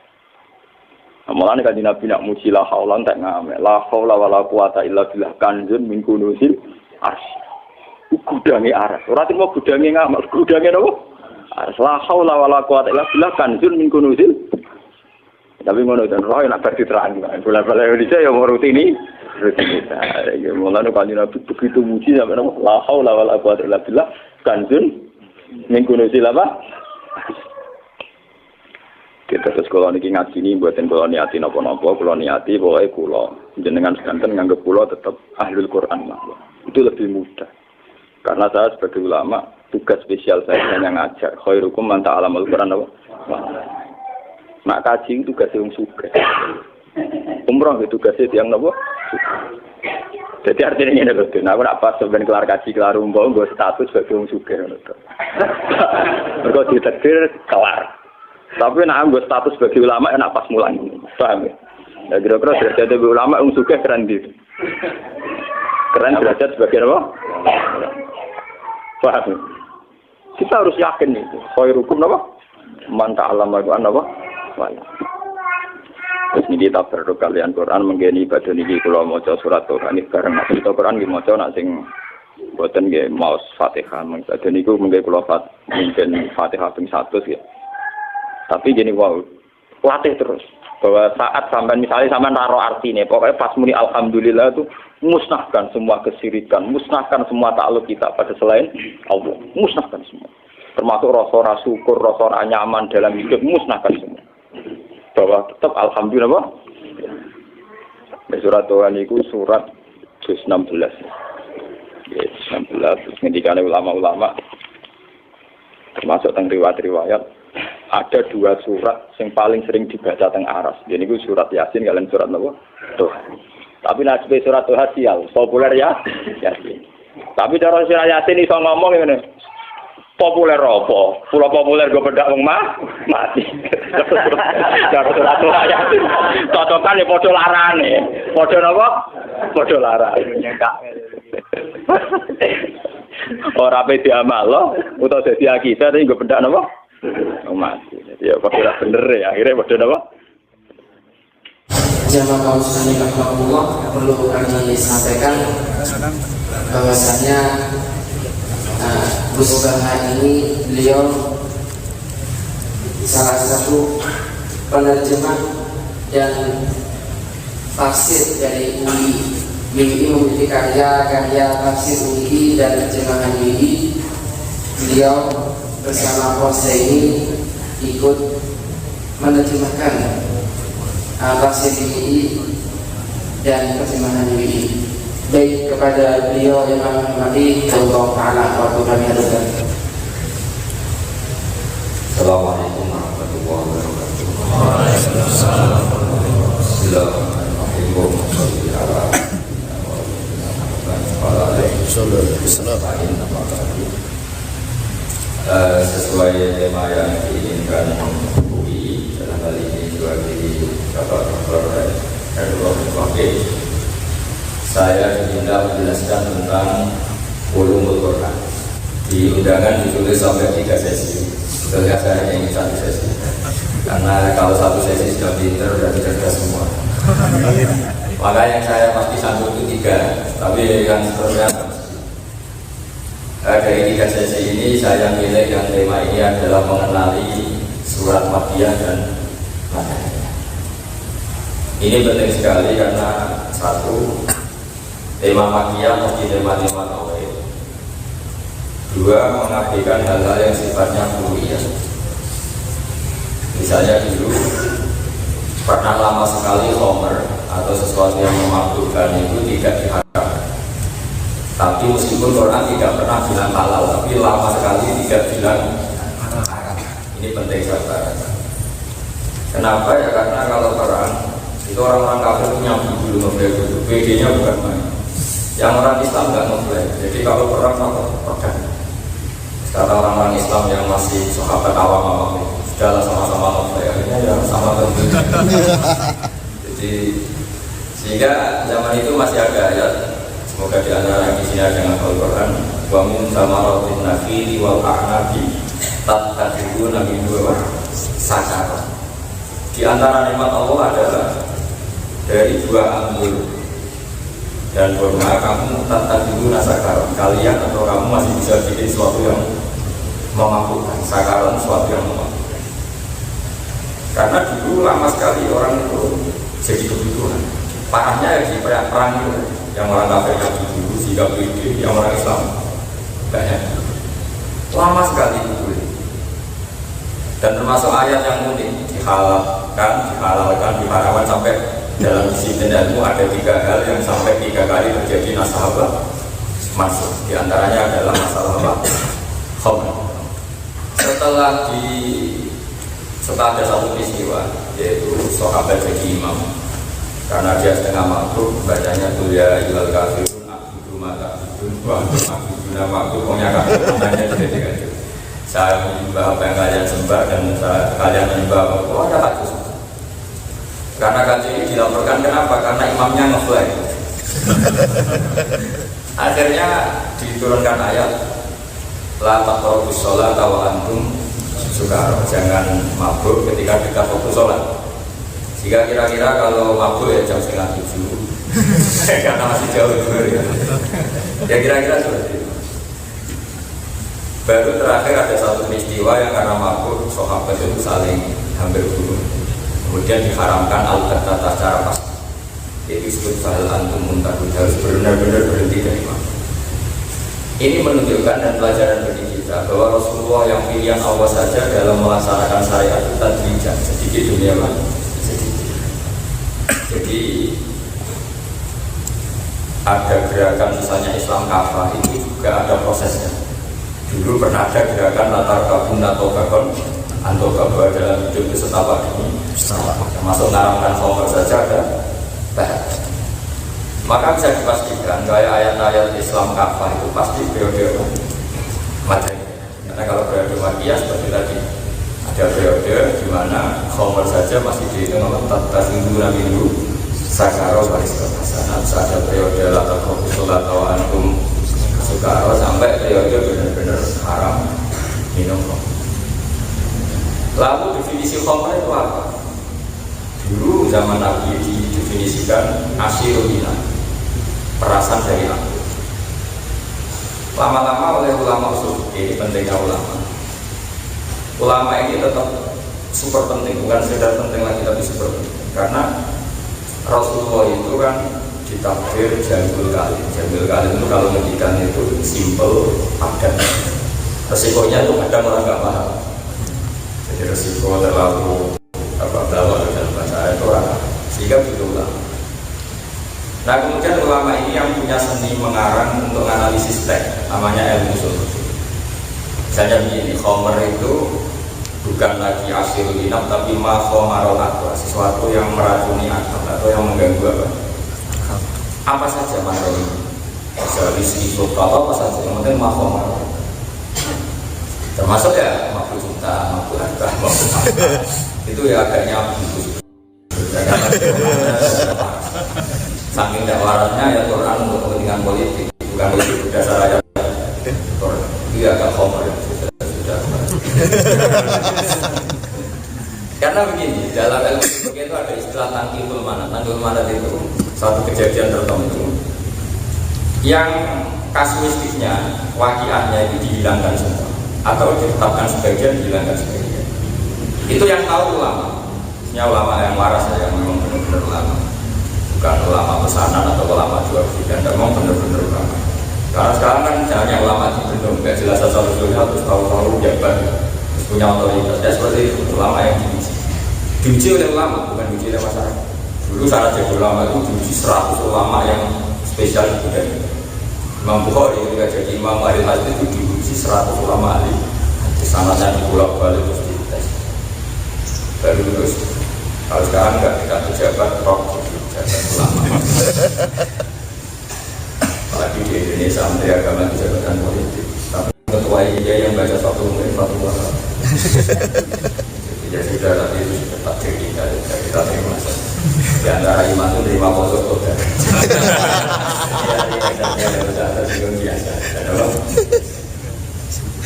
Amalan kanjeng Nabi nak muji la haula entek ngame. La haula wala quwata illa billah kanjun min kunuzil arsy. Gudange aras. Ora timo gudange ngamal, gudange napa? Aras la haula wala quwata illa billah kanjun min kunuzil. Tapi ngono dan roh nak diterang. Bola-bola Indonesia yang rutini. Ya mulane kanjeng Nabi begitu muji sampai napa? La haula wala quwata illa billah kanjun min kunuzil apa? Kita terus kalau niki ngaji ini buatin kalau niati nopo-nopo, kalau niati pokoknya kulo jenengan sekanten nganggep kulo tetap ahlul Quran lah. Itu lebih mudah. Karena saya sebagai ulama tugas spesial saya hanya ngajar. Khairukum man ta'allamal Quran apa? Nak kaji itu tugas yang sugih. Umroh itu tugasnya yang nopo? Jadi artinya ini lho, aku nak pas sampeyan kelar kaji kelar umroh nggo status sebagai wong sugih ngono to. Mergo ditakdir kelar. Tapi nak nggo status sebagai ulama enak pas mulang. Paham ya? Ya kira-kira derajat sebagai ulama wong sugih keren gitu. Keren derajat sebagai apa? Paham. Kita harus yakin itu. Khairukum apa? Man ta'allama Al-Qur'an apa? Terus ini kita berdoa kalian Quran menggeni ibadah niki kula maca surat Quran iki bareng maca Quran nggih maca nak sing boten nggih maos Fatihah ibadah niku mengke kula mungkin Fatihah ping 100 ya. Tapi gini wow, latih terus bahwa saat sampean misalnya sampean naro artine pokoknya pas muni alhamdulillah itu musnahkan semua kesyirikan, musnahkan semua takluk kita pada selain Allah, musnahkan semua. Termasuk rasa syukur, rasa nyaman dalam hidup musnahkan semua. Bahwa tetap alhamdulillah surat Tuhan itu surat 16 ya, 16 ngendikane ulama-ulama termasuk teng riwayat ada dua surat yang paling sering dibaca teng aras jadi itu surat Yasin kalian surat apa? Tuhan tapi nasib surat Tuhan sial populer ya Yasin tapi cara surat Yasin iso ngomong ngene populer apa? Pulau populer gue bedak wong mati. Cara surat Yasin. Cocokan ya padha larane. Padha napa? Padha larane. Ora pe diamal utawa dadi akidah tapi gue bedak napa? Mati. Ya padha bener ya akhirnya padha napa? Jamaah kaum muslimin rahimahullah perlu kami sampaikan bahwasanya Gus Baha ini beliau salah satu penerjemah dan tafsir dari UI. UI memiliki karya-karya tafsir UI dan terjemahan UI. Beliau bersama Polse ini ikut menerjemahkan tafsir UI dan terjemahan UI. Baik kepada beliau yang kami hormati Allah Ta'ala waktu kami hadirkan. Assalamualaikum warahmatullahi wabarakatuh. Waalaikumsalam. Bismillahirrahmanirrahim. Sesuai tema yang diinginkan UI dalam hal ini diwakili Bapak Dr. Erdogan Wakil. Saya diminta menjelaskan tentang ulumul Quran. Di undangan ditulis sampai 3 sesi. Sebetulnya saya hanya ingin 1 sesi. Karena kalau 1 sesi sudah pinter, berarti cerdas semua. Maka yang saya pasti sanggup itu 3. Tapi yang seterusnya dari 3 sesi ini saya milih yang tema ini adalah mengenali surat Makkiyah dan Madaniyah. Ini penting sekali karena satu, tema Makkiyah mesti tema-tema tauhid. 2, mengabaikan hal-hal yang sifatnya kuliah. Misalnya dulu pernah lama sekali khomer atau sesuatu yang memabukkan itu tidak diharamkan. Tapi meskipun Quran tidak pernah bilang halal, tapi lama sekali tidak bilang haram. Ini penting saudara. Kenapa ya? Karena kalau Quran itu orang-orang kafir punya dulu ngeblek dulu. BD-nya bukan main. Yang orang Islam nggak ngeblek. Jadi kalau perang apa? Perang. Kata orang-orang Islam yang masih sahabat awam-awam sudahlah sama-sama novel, akhirnya ya sama tentunya. Jadi sehingga zaman itu masih ada ayat, semoga di antara di sini ada yang Al-Quran, wa min samaratin nakhili wal a'nabi tattakhiduna min dua sakara. Di antara nikmat Allah adalah dari buah anggur dan kurma kamu tattakhiduna sakara. Kalian atau kamu masih bisa bikin sesuatu yang memabukkan, sakaran sesuatu yang memabukkan. Karena dulu lama sekali orang itu jadi kebutuhan. Parahnya ya di perang itu, yang orang kafir yang dulu sehingga beda, yang orang Islam banyak. Lama sekali itu. Dan termasuk ayat yang unik, dihalalkan, diharamkan sampai dalam disiplin ilmu ada 3 hal yang sampai 3 kali terjadi nasabah masuk. Di antaranya adalah masalah apa? Khamr. Setelah ada satu peristiwa, yaitu sahabat jadi imam. Karena dia setengah mabuk, bacanya tuh ya ilal kafirun abudu mata abudun wa abuduna mabuk, pokoknya kafirunannya jadi gitu. Saya menyembah apa yang kalian sembah dan kalian menyembah apa, oh ada hadis. Karena hadis ini dilaporkan kenapa? Karena imamnya ngefly. Akhirnya diturunkan ayat la taqrabus sholata wa antum sukara, jangan mabuk ketika kita fokus sholat. Jika kira-kira kalau mabuk ya jam 6:30 karena masih jauh dulu ya kira-kira seperti itu. Baru terakhir ada satu peristiwa yang karena mabuk sahabat itu saling hampir bunuh, kemudian diharamkan al-qatata secara pasti, yaitu disebut fahal antum muntahun, harus benar-benar berhenti dari mabuk. Ini menunjukkan dan pelajaran bagi kita bahwa Rasulullah yang pilihan Allah saja dalam melaksanakan syariat itu tadrijan, sedikit demi apa? Jadi ada gerakan misalnya Islam kafah itu juga ada prosesnya. Dulu pernah ada gerakan latar kabun atau bakon atau kabah dalam hidup beserta ini, termasuk ngaramkan khamr saja ada bahan. Maka bisa dipastikan kayak ayat-ayat Islam kafah itu pasti periode materi. Karena kalau periode Makiyah seperti tadi ada periode di mana khamr saja masih dihitung tattakhiduna minhu sakara waris hasanah. Ada periode latar sholat atau antum sukara sampai periode benar-benar haram minum khamr. Lalu definisi khamr itu apa? Dulu zaman Nabi didefinisikan asyirulina, perasan dari aku. Lama-lama oleh ulama usul, ini pentingnya ulama. Ulama ini tetap super penting, bukan sekedar penting lagi tapi super penting. Karena Rasulullah itu kan ditakdir jamil kalim. Jamil kalim itu kalau ngendikan itu simple, padat. Resikonya itu kadang orang nggak paham. Jadi resiko terlalu bawah dalam bahasa itu orang, sehingga butuh ulama. Nah kemudian ulama ini yang punya seni mengarang untuk analisis teks, namanya ilmu usul. Misalnya begini, khamr itu bukan lagi asyirul inam tapi ma khamarul akwa, sesuatu yang meracuni akal atau yang mengganggu apa saja makna ini. Bisa isi atau apa saja, yang penting ma khamarul. Termasuk ya mabuk cinta, mabuk harta, mabuk apa. Itu ya agaknya bagus. Saking tidak waratnya ya Quran untuk kepentingan politik, bukan politik dasar ayat. Dia agak khamr sudah. Karena begini, dalam ilmu fikih itu ada istilah tangkihul manat. Tangkihul manat itu satu kejadian tertentu yang kasuistiknya, waqiahnya itu dihilangkan semua atau ditetapkan sebagian, dihilangkan sebagian. Itu yang tahu ulama. Ini ulama yang waras ya, yang memang benar-benar ulama. Bukan ulama pesanan atau ulama jual beli, dan memang benar-benar ulama. Karena sekarang kan misalnya ulama di Bandung nggak jelas asal usulnya, terus tahu-tahu jabat, terus punya otoritas. Ya seperti itu, ulama yang diuji oleh ulama, bukan diuji oleh masyarakat. Dulu syarat jadi ulama itu diuji 100 ulama yang spesial di bidang. Imam Bukhari ketika jadi imam ahli hadis itu diuji 100 ulama ahli. Di sanadnya dibolak balik terus dites. Baru lulus. Kalau sekarang nggak dekat pejabat, roh pejabat ulama. Apalagi di Indonesia menteri agama di jabatan politik. Tapi ketua IAI yang baca satu menit fatwa. Ya sudah, tapi itu sudah takdir kita terima saja. Di antara iman itu terima kosong kota. Biasa.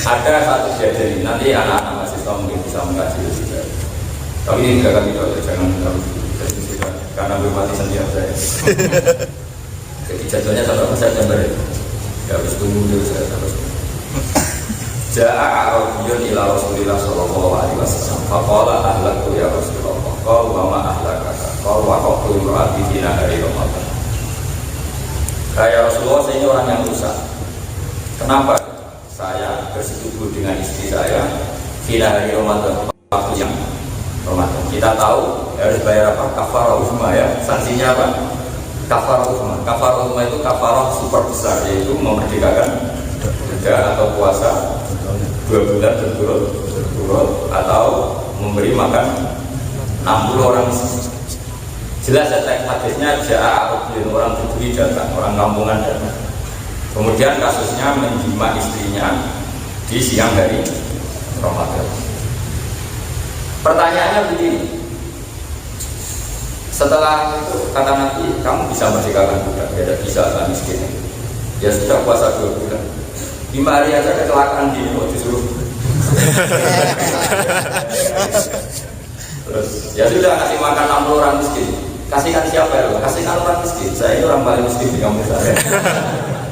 Ada satu kejadian, nanti anak-anak mahasiswa mungkin bisa mengkaji juga. Tapi ini tidak kami tahu, jangan tahu. Karena belum mati sendiri saya. Jadi jatuhnya sampai saya gambar itu. Ya harus tunggu dulu saya terus. Ja'a Arabiyun ila Rasulillah sallallahu alaihi wasallam. Faqala ahlaku ya Rasulullah. Qala wa ma ahlakaka. Qala wa qawlu imra'ati fi nahari Ramadan. Kayak Rasulullah, saya ini orang yang rusak. Kenapa saya bersetubuh dengan istri saya di hari Ramadan, waktu yang Ramadan? Kita tahu harus bayar apa? Kafarah uzma ya. Sanksinya apa? Kafarah uzma. Kafarah uzma itu kafarah super besar, yaitu memerdekakan budak atau puasa 2 bulan berturut-turut atau memberi makan 60 orang. Jelas teks hadisnya Ja'a Arabiyun, orang Bedui datang, orang kampungan datang. Kemudian kasusnya menjima istrinya di siang hari Ramadan. Pertanyaannya begini, setelah itu kata Nabi, kamu bisa merdekakan budak? Ya bisa, tak miskin. Ya sudah puasa 2 bulan. 5 hari aja kecelakaan di kok disuruh. Terus ya sudah kasih makan 60 orang miskin. Kasihkan siapa ya? Kasihkan orang miskin. Saya ini orang paling miskin di kampung saya.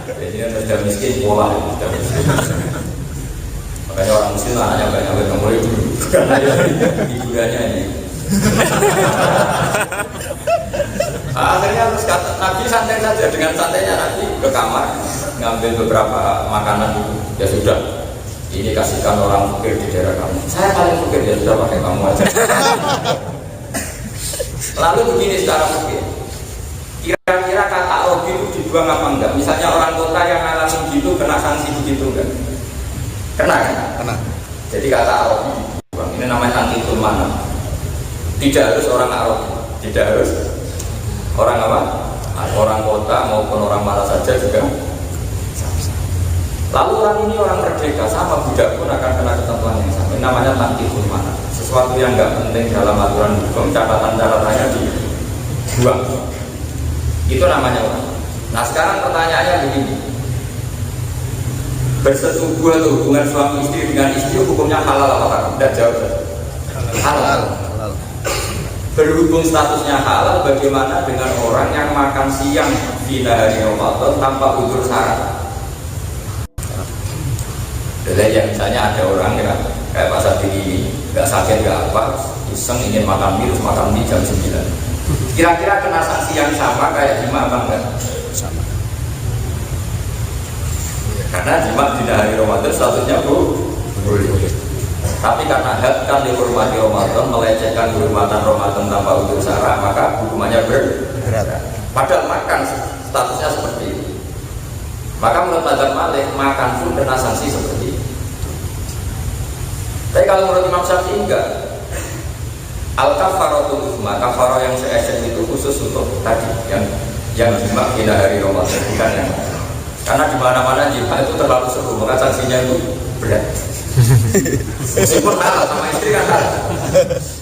Jadi kan sudah miskin pola, sudah miskin. Makanya orang miskin anaknya banyak banget mulai dulu. Karena hiburannya ini. Akhirnya terus kata Nabi santai saja, dengan santainya Nabi ke kamar ngambil beberapa makanan itu. Ya sudah, ini kasihkan orang fakir di daerah kamu. Saya paling fakir, ya sudah pakai kamu aja. Lalu begini secara fakir, kira-kira kata Robi itu dibuang apa enggak? Misalnya orang kota yang ngalamin gitu kena sanksi begitu enggak? Kena kan? Kena. Jadi kata Robi dibuang. Ini namanya anti mana? Tidak harus orang Arab, tidak harus orang apa? Orang kota maupun orang mana saja juga. Lalu orang ini orang merdeka, sama budak pun akan kena ketentuan yang sama. Ini namanya tantibul mana? Sesuatu yang nggak penting dalam aturan hukum, catatan-catatannya dibuang. Itu namanya orang. Nah sekarang pertanyaannya begini, bersetubuh atau hubungan suami istri dengan istri hukumnya halal apa haram? Tidak jawab. Halal. Berhubung statusnya halal, bagaimana dengan orang yang makan siang di hari Ramadan tanpa udzur syarat? Jadi yang misalnya ada orang ya, kayak Pak Sati ini nggak sakit nggak apa, iseng ingin makan mie, terus makan mie jam 9. Kira-kira kena sanksi yang sama kayak jima apa enggak? Sama. Karena jima di hari Ramadan statusnya boleh. Tapi karena hak kan dihormati Ramadan, melecehkan kehormatan Ramadan tanpa udzur syarat, maka hukumannya berat. Padahal makan statusnya seperti itu. Maka menurut Mazhab Malik, makan pun kena sanksi seperti itu. Tapi kalau menurut Imam Syafi'i enggak. Al-kafaratul uzma, kafarah yang se-esen itu khusus untuk tadi yang jima di hari Ramadan, bukan yang. Karena di mana-mana jima itu terlalu seru, maka sanksinya itu berat. Meskipun halal sama istri kan halal.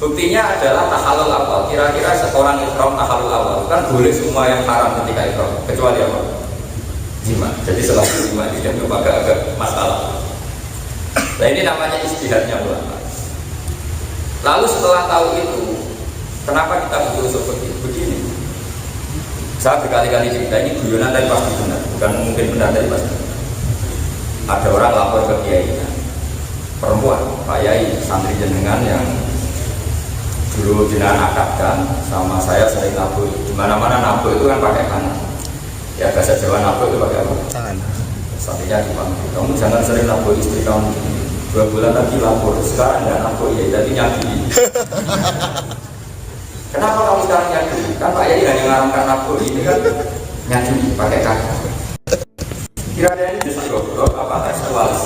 Buktinya adalah tahalul awal. Kira-kira seorang ihram tahalul awal kan boleh semua yang haram ketika ihram, kecuali apa? Jima. Jadi setelah jima tidak agak masalah. Nah ini namanya ijtihadnya ulama. Lalu setelah tahu itu, kenapa kita butuh seperti begini? Saya berkali-kali cerita ini guyonan tapi pasti benar, bukan mungkin benar tapi pasti. Ada orang lapor ke kiainya, perempuan, Pak Yai, santri jenengan yang dulu jenengan akadkan sama saya sering nabuh. Di mana-mana nabuh itu kan pakai kanan. Ya bahasa Jawa nabuh itu pakai apa? Tangan. Santrinya dipanggil, kamu jangan sering nabuh istri kamu. 2 bulan lagi lapor, sekarang nggak nabuh ya, jadi nyakiti. Kenapa kamu sekarang nyakiti? Kan Pak Yai hanya ngaramkan nabuh, ini kan nyakiti, pakai kaki. Kira-kira ini justru goblok apa tekstualis?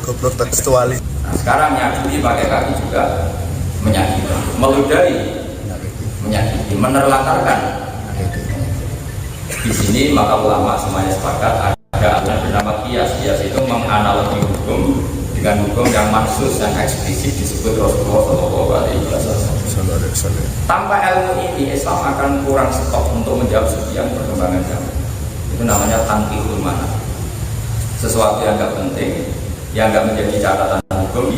Goblok tekstualis. Nah, sekarang nyakiti pakai kaki juga menyakiti, meludahi, menyakiti, menerlantarkan. Di sini maka ulama semuanya sepakat ada aturan bernama kias. Kias itu menganalogi hukum dengan hukum yang maksus yang eksplisit disebut Rasulullah Shallallahu Alaihi Wasallam. Tanpa ilmu ini Islam akan kurang stok untuk menjawab sekian perkembangan zaman. Itu namanya tanqihul mana. Sesuatu yang nggak penting, yang nggak menjadi catatan hukum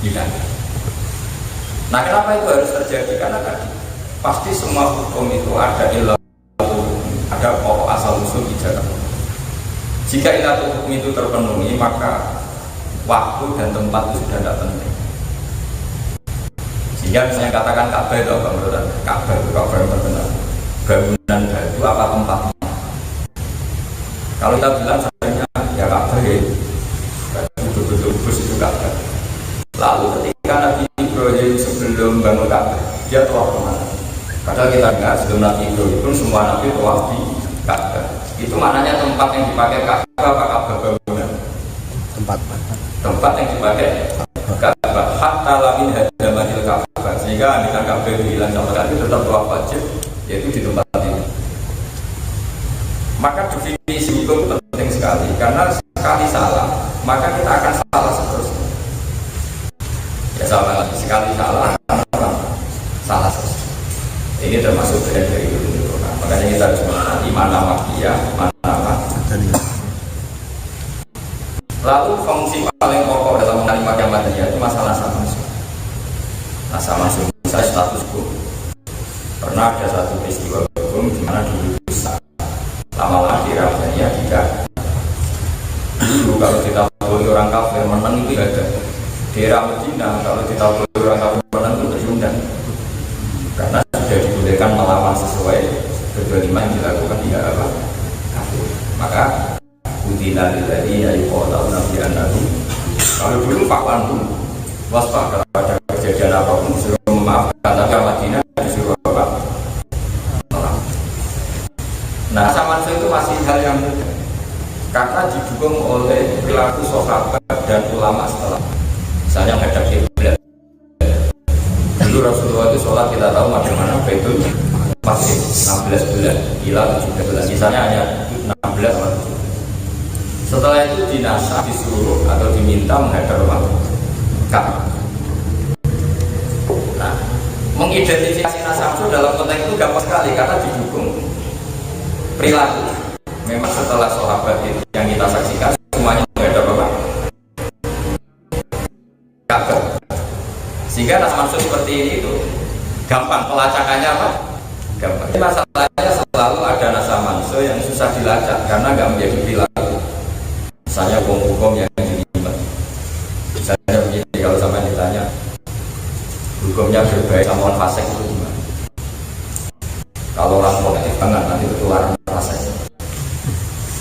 hilang. Nah, kenapa itu harus terjadi? Karena tadi pasti semua hukum itu ada ilah, ada pokok asal usul ijazah. Jika ilah hukum itu terpenuhi, maka waktu dan tempat itu sudah tidak penting. Sehingga misalnya katakan Ka'bah itu apa menurut Anda? Ka'bah itu Ka'bah yang terkenal. Bangunan batu apa tempatnya? Kalau kita bilang sebenarnya ya Ka'bah ya, betul-betul bus itu Ka'bah. Lalu ketika Nabi Ibrahim sebelum bangun Ka'bah, dia tawaf kemana? Padahal kita ingat sebelum Nabi Ibrahim pun semua Nabi tawaf di Ka'bah. Itu maknanya tempat yang dipakai Ka'bah apa Ka'bah bangunan? Tempat yang dipakai Ka'bah. Hatta lamin hadamanil Ka'bah. Sehingga andaikan Ka'bah hilang sama sekali tetap tawaf wajib, yaitu di tempat ini. Maka definisi hukum penting sekali, karena sekali salah maka kita akan salah seterusnya. Ya salah lagi, sekali salah salah terus. Ini termasuk bagian dari ilmu Quran. Makanya kita harus mengenali mana makiyah, mana madaniyah. Lalu fungsi paling pokok dalam mengenali makiyah madaniyah itu masalah nasa masuk. Nasa masuk misalnya status hukum. Pernah ada satu peristiwa hukum di mana dulu lama-lama dirabanya tidak. Dulu kalau kita boleh orang kafir menang itu tidak ada. Di era Medina kalau kita boleh orang kafir menang itu terundang. Karena sudah dibolehkan melawan sesuai kedoliman yang dilakukan tidak apa kafir. Maka udina lillahi ayuqatahu nabiyan nabi. Kalau dulu fakwan dulu waspada pada kejadian apapun disuruh memaafkan, tapi Madinah disuruh apa? Nah, samanso itu masih hal yang mudah karena didukung oleh perilaku sahabat dan ulama setelah. Misalnya menghadap kiblat. Dulu Rasulullah itu sholat kita tahu bagaimana Baitul Masjid 16 bulan, gila 17 bulan. Misalnya hanya 16 atau 17. Setelah itu dinasah, disuruh atau diminta menghadap Ka'bah. Nah, mengidentifikasi nasamsu dalam konteks itu gampang sekali karena didukung perilaku. Memang setelah sahabat itu yang kita saksikan semuanya menghadap apa? Ka'bah. Sehingga nasamsu seperti ini itu gampang pelacakannya apa? Gampang. Jadi masalahnya selalu ada nasamsu yang susah dilacak karena nggak menjadi perilaku. Misalnya hukum yang dilibat. Misalnya begini, kalau sampai ditanya hukumnya berbaik sama orang fasik itu gimana? Kalau orang positif banget nanti ketularan fasik.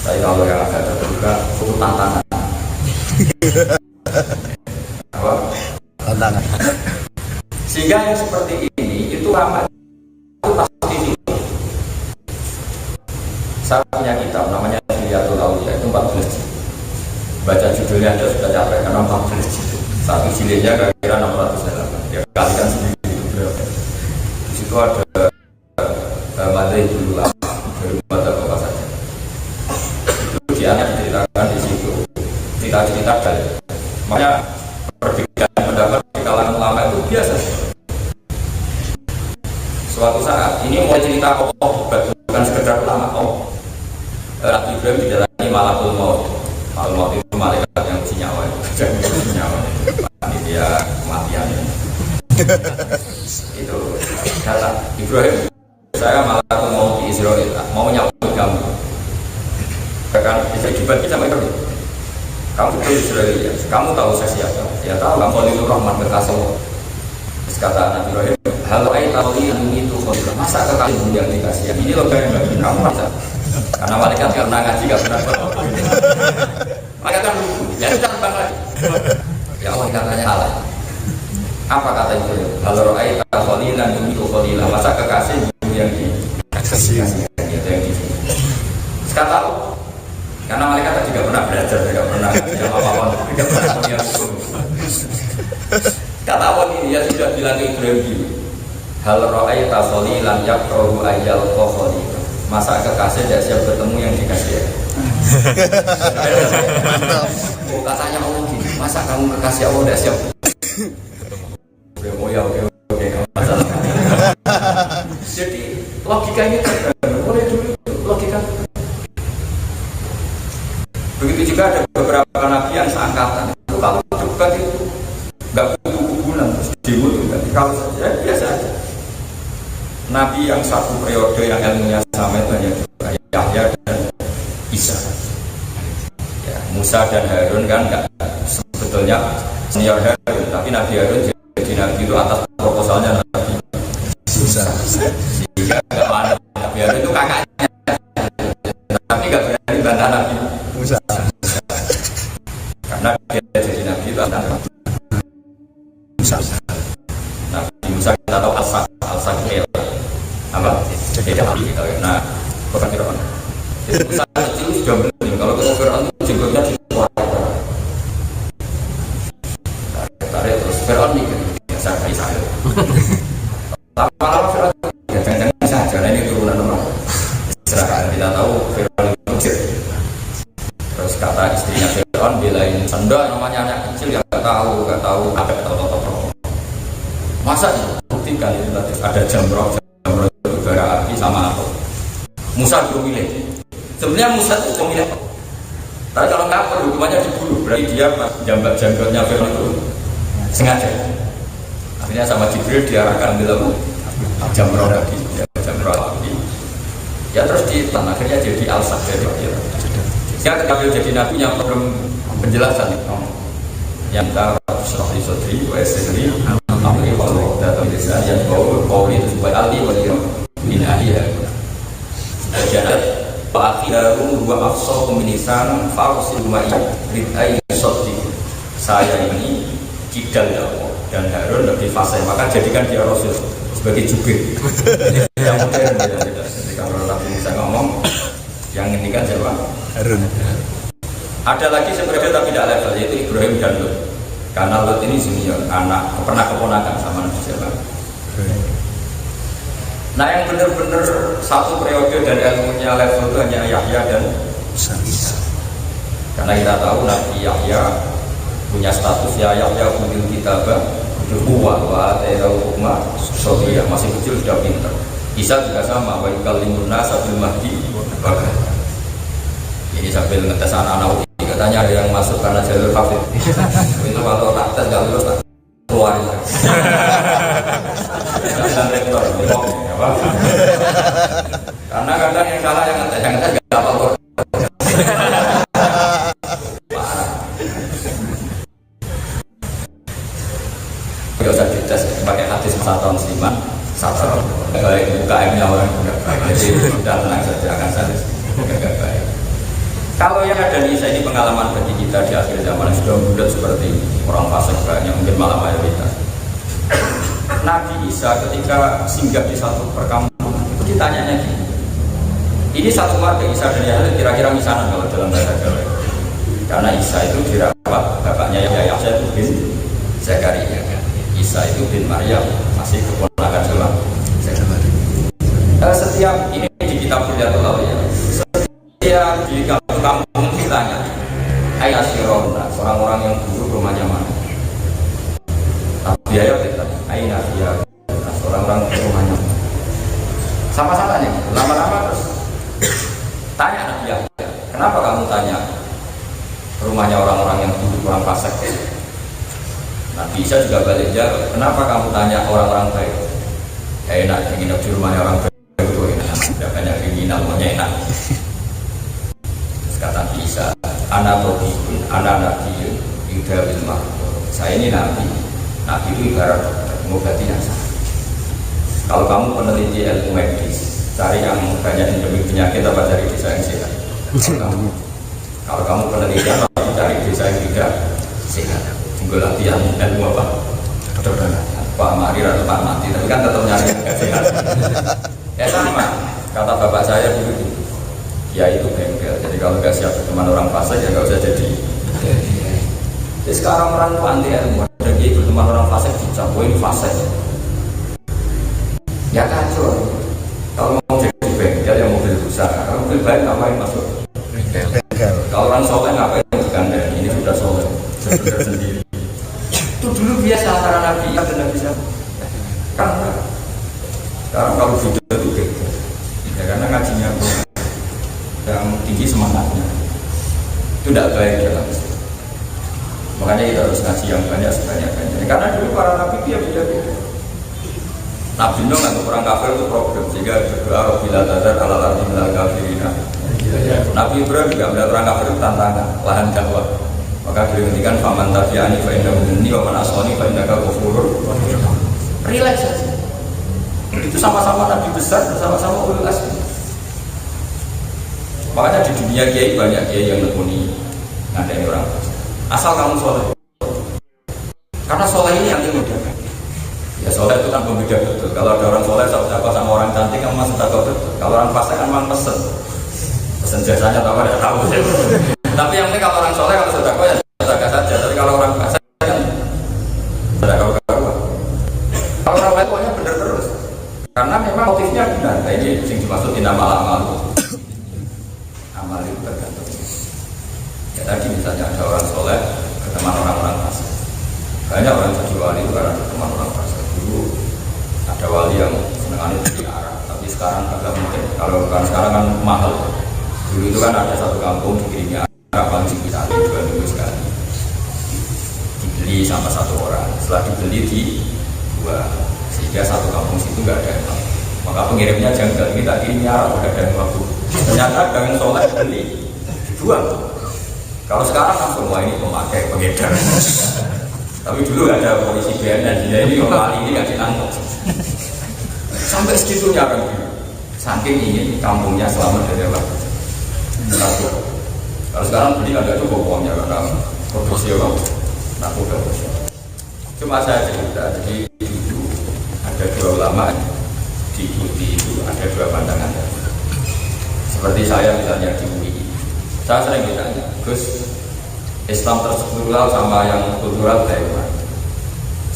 Tapi kalau yang agak terbuka itu tantangan. Apa? Tantangan. Sehingga yang seperti ini itu lama itu pasti itu. Saya punya kitab namanya Hilyatul Auliya itu 14 jilid. Baca judulnya aja sudah capek karena 14 jilid. Satu jilidnya kira-kira 600 halaman. Ya kalikan sendiri itu. Di situ ada materi dulu lama dari mata apa saja. Itu dia diceritakan di situ. Cerita-cerita dari. Makanya perbedaan pendapat di kalangan ulama itu biasa. Suatu saat ini mulai cerita kokoh bukan sekedar ulama. Nabi Ibrahim didatangi malakul maut. Malakul maut itu malaikat yang uji nyawa. Jadi uji nyawa. Panitia kematian. Itu datang Ibrahim. Saya malakul maut di Israel. Mau nyambut kamu. Bahkan bisa dibagi sama Ibrahim. Kamu betul Israel ya. Kamu tahu saya siapa? Ya tahu. Kamu Khalilur Rahman kekasih. Terus kata Nabi Ibrahim, halo aitali itu kholilah. Masa kekasih yang dikasih? Ini loh yang kamu masa. Karena malaikat nggak pernah ngaji, nggak pernah malaikat kan ya sudah terbang lagi. Ya Allah katanya salah. Apa kata itu? Halo aitali kholilah itu kholilah. Masa kekasih yang dikasih? Itu yang di sini. Kata Allah. Karena malaikat tadi tidak pernah belajar, tidak pernah apa-apa, tidak pernah punya hukum. Kata Allah ini ya sudah bilang ke Ibrahim, hal ra'aita khalilan yakrahu ayyal khalilan. Masa kekasih tidak siap bertemu yang dikasih. Oh, katanya ngomong gini. Masa kamu kekasih Allah udah siap? Oke, masalah. Jadi logikanya mulai dulu logika. Begitu juga ada beberapa nabi yang seangkatan. Itu kalau debat itu nggak butuh hubungan terus dibutuhkan. Kalau saja biasa aja. Nabi yang satu periode yang ilmunya sama itu hanya Yahya dan Isa. Ya, Musa dan Harun kan nggak sebetulnya senior Harun, tapi Nabi Harun jadi Nabi itu atas proposalnya Nabi Musa. Sehingga nggak mana Nabi Harun itu kakaknya, tapi nggak berani bantah Nabi Musa. Karena dia jadi Nabi itu atas Nabi Musa. Nabi Musa kita tahu al-Sakil apa? Beda Nabi kita. Nah, bukan Fir'aun. Musa kecil sudah bening. Kalau ketemu Fir'aun itu jenggotnya dikeluarkan. Tarik terus Fir'aun nih biasa kayak saya. Lama-lama Fir'aun ya jangan-jangan saja. Karena ini turunan orang. Serahkan kita tahu Fir'aun itu kecil. Terus kata istrinya Fir'aun belain senda namanya anak kecil yang nggak tahu ada atau masa buktikan itu tadi ada jamroh itu bara api sama api. Musa belum milih. Sebenarnya Musa itu pemilih. Tapi kalau nggak perlu hukumannya dibunuh. Berarti dia jambat janggotnya Fir'aun itu sengaja. Akhirnya sama Jibril diarahkan dalam jamroh tadi, jamroh api. Ya terus ditelan akhirnya jadi al-Sakir. Saya ketika jadi nabi yang belum penjelasan yang tahu Surah Sodri, Wesri, Amri, Walau, Datang Desa, yang Baul itu supaya alih wajib binahiyah. Jadi Akhirul wa afsal peminisan Farsil ma'i Rid'ai Sodri. Saya ini kidal ya Allah dan Harun lebih fasih, maka jadikan dia Rasul sebagai jubir yang modern. Jadi kalau Nabi Musa ngomong yang ini kan siapa? Harun. Ada lagi sebenarnya tapi tidak level, yaitu Ibrahim dan Lut. Karena Lut ini senior, anak pernah keponakan sama Nabi siapa? Nah yang benar-benar satu periode dan ilmunya level itu hanya Yahya dan Isa. Karena kita tahu Nabi Yahya punya status ya Yahya punya kitabah berbuah wa atairu hukma sofiyah, masih kecil sudah pintar. Isa juga sama, wa yukallimun nasa bil mahdi. Ini sambil ngetes anak-anak katanya ada yang masuk karena jalur hafid. Itu kalau tak tes gak lulus tak keluar. Dan rektor apa? Karena kadang yang salah yang ngetes gak apa-apa. Gak usah dites pakai hadis satu musliman satu baik UKM-nya orang enggak baik, jadi sudah tenang saja akan sadis enggak baik. Kalau yang ada di Isa ini pengalaman bagi kita di akhir zaman sudah bulat seperti orang fasik banyak, mungkin malah mayoritas. Nabi Isa ketika singgah di satu perkampungan itu ditanyanya gini, ini satu marga Isa dan Yahya kira-kira misalnya kalau dalam bahasa Jawa, karena Isa itu dirawat bapaknya Yahya itu bin Zakaria, Isa itu bin Maryam, masih keponakan sama setiap ini di kitab Riyadhul Auliya, setiap di kampung ditanya ayat sirona, orang-orang yang dulu rumahnya mana? Tapi ayat ditanya ayat dia, orang-orang rumahnya mana? Sama-sama nih, lama-lama terus tanya Nabi Yahya, kenapa kamu tanya rumahnya orang-orang yang dulu kurang fasik? Nabi Isa juga balik jawab, kenapa kamu tanya orang-orang baik? Enak, ingin di rumahnya orang baik itu enak, tidak banyak kriminal, maunya enak. Terus kata Nabi Isa, anak tobikun, anak nabi yuda bilmah. Saya ini nabi itu ibarat mengobati yang sakit. Kalau kamu peneliti ilmu medis, cari yang banyak endemik penyakit apa cari desa yang sehat? Kalau kamu penelitian, cari desa yang tidak sehat. Gue latihan ilmu apa? Pak Mari atau Pak Mati, tapi kan tetap nyari yang sehat. Ya sama, kata bapak saya dulu, ya itu bengkel. Jadi kalau nggak siap teman orang fasik ya nggak usah jadi. Jadi sekarang orang itu anti ilmu, ada gitu teman orang fasik dicampur ini fasik. Ya kacau. Kalau mau jadi bengkel ya mobil besar, kalau mobil baik ngapain masuk? Kalau orang soleh ngapain bergandeng? Ini sudah soleh. benar sendiri. Itu dulu biasa antara Nabi dan Nabi siapa? Kan sekarang kalau video itu beda. Ya, karena ngajinya yang tinggi semangatnya itu tidak baik dalam Islam. Makanya kita harus ngaji yang banyak sebanyak-banyaknya. Karena dulu para Nabi dia beda-beda. Nabi Nuh nggak orang kafir itu problem sehingga berdoa Rabbil Tadar ala ardi minal kafirina. Nabi Ibrahim juga melihat orang kafir tantangan lahan dakwah. Maka beliau ngendikan faman tabi'ani fa innahu minni wa man asani fa innaka ghafurur rahim. Relax saja. Itu sama-sama Nabi besar, sama-sama ulul azmi. Makanya di dunia kiai banyak kiai yang nekuni ngadain orang asal kamu soleh. Karena soleh ini yang dimudahkan. Ya soleh itu kan pembeda betul. Kalau ada orang soleh sedekah sama orang cantik kamu masih sedekah betul. Kalau orang fasik kan memang pesen jasanya tahu ada tahu. Tapi yang penting kalau orang soleh kalau sedekah ya sedekah saja. Tapi kalau orang fasik kan sedekah apa? Kalau orang lain pokoknya benar terus. Karena memang motifnya benar. Nah, ini yang dimaksud amal amal itu tergantung. Ya tadi misalnya ada orang soleh berteman orang-orang fasik. Banyak orang jadi wali itu karena berteman orang fasik. Dulu ada wali yang senangannya di Arab, tapi sekarang agak mungkin. Kalau kan sekarang kan mahal. Dulu itu kan ada satu kampung dikirimi Arab paling sekitar 2 minggu sekali. Dibeli sama satu orang. Setelah dibeli di dua, sehingga satu kampung situ nggak ada yang mau. Maka pengirimnya janggal, ini tak kirimi Arab udah ada yang waktu. Ternyata dengan soleh beli dibuang. Kalau sekarang kan semua ini pemakai pengedar. Tapi dulu ada polisi BNN, dia ini kali ini nggak ditangkap. Sampai segitunya kan, saking ingin kampungnya selamat dari apa? Kalau sekarang beli nggak cukup uangnya karena produksi orang narkoba. Cuma saya cerita, jadi dulu ada 2 ulama diikuti itu ada 2 pandangan. Seperti saya misalnya di UI, saya sering ditanya, Gus, Islam terstruktural sama yang kultural baik mana?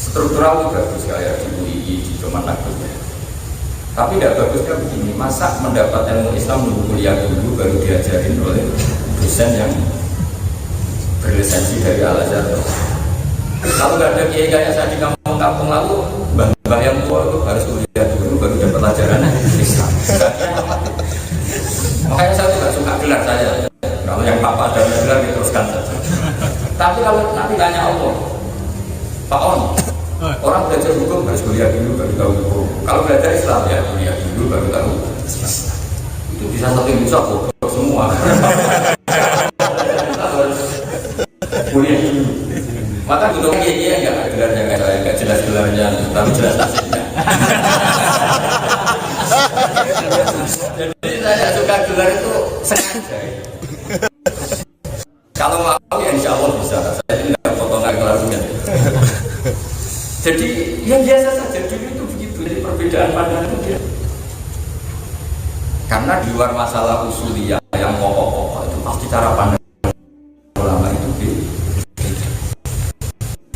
Struktural itu bagus kayak di UI, di Kemenakut. Tapi tidak bagusnya begini, masa mendapat ilmu Islam dulu kuliah dulu baru diajarin oleh dosen yang berlisensi dari Al-Azhar. Kalau nggak ada kiai kayak saya di kampung-kampung lalu, mbah yang tua itu harus kuliah dulu baru dapat pelajaran Islam. Makanya saya juga suka gelar saya. Kalau yang papa ada gelar diteruskan saja. Tapi kalau nanti tanya Allah, Pak On, orang belajar hukum harus kuliah dulu baru tahu hukum. Kalau belajar Islam ya kuliah dulu baru tahu Islam. Itu bisa sampai bisa bodoh semua. Kuliah dulu. Maka butuh kiai nggak ada gelarnya kayak saya, nggak jelas gelarnya, tapi jelas nasibnya. Jadi saya suka gelar itu sengaja. Kalau mau ya insya Allah bisa. Saya tidak potongan gelarnya. Jadi yang biasa saja dulu itu begitu. Jadi perbedaan pandangan itu dia. Karena di luar masalah usuliyah yang pokok-pokok itu pasti cara pandang ulama itu beda.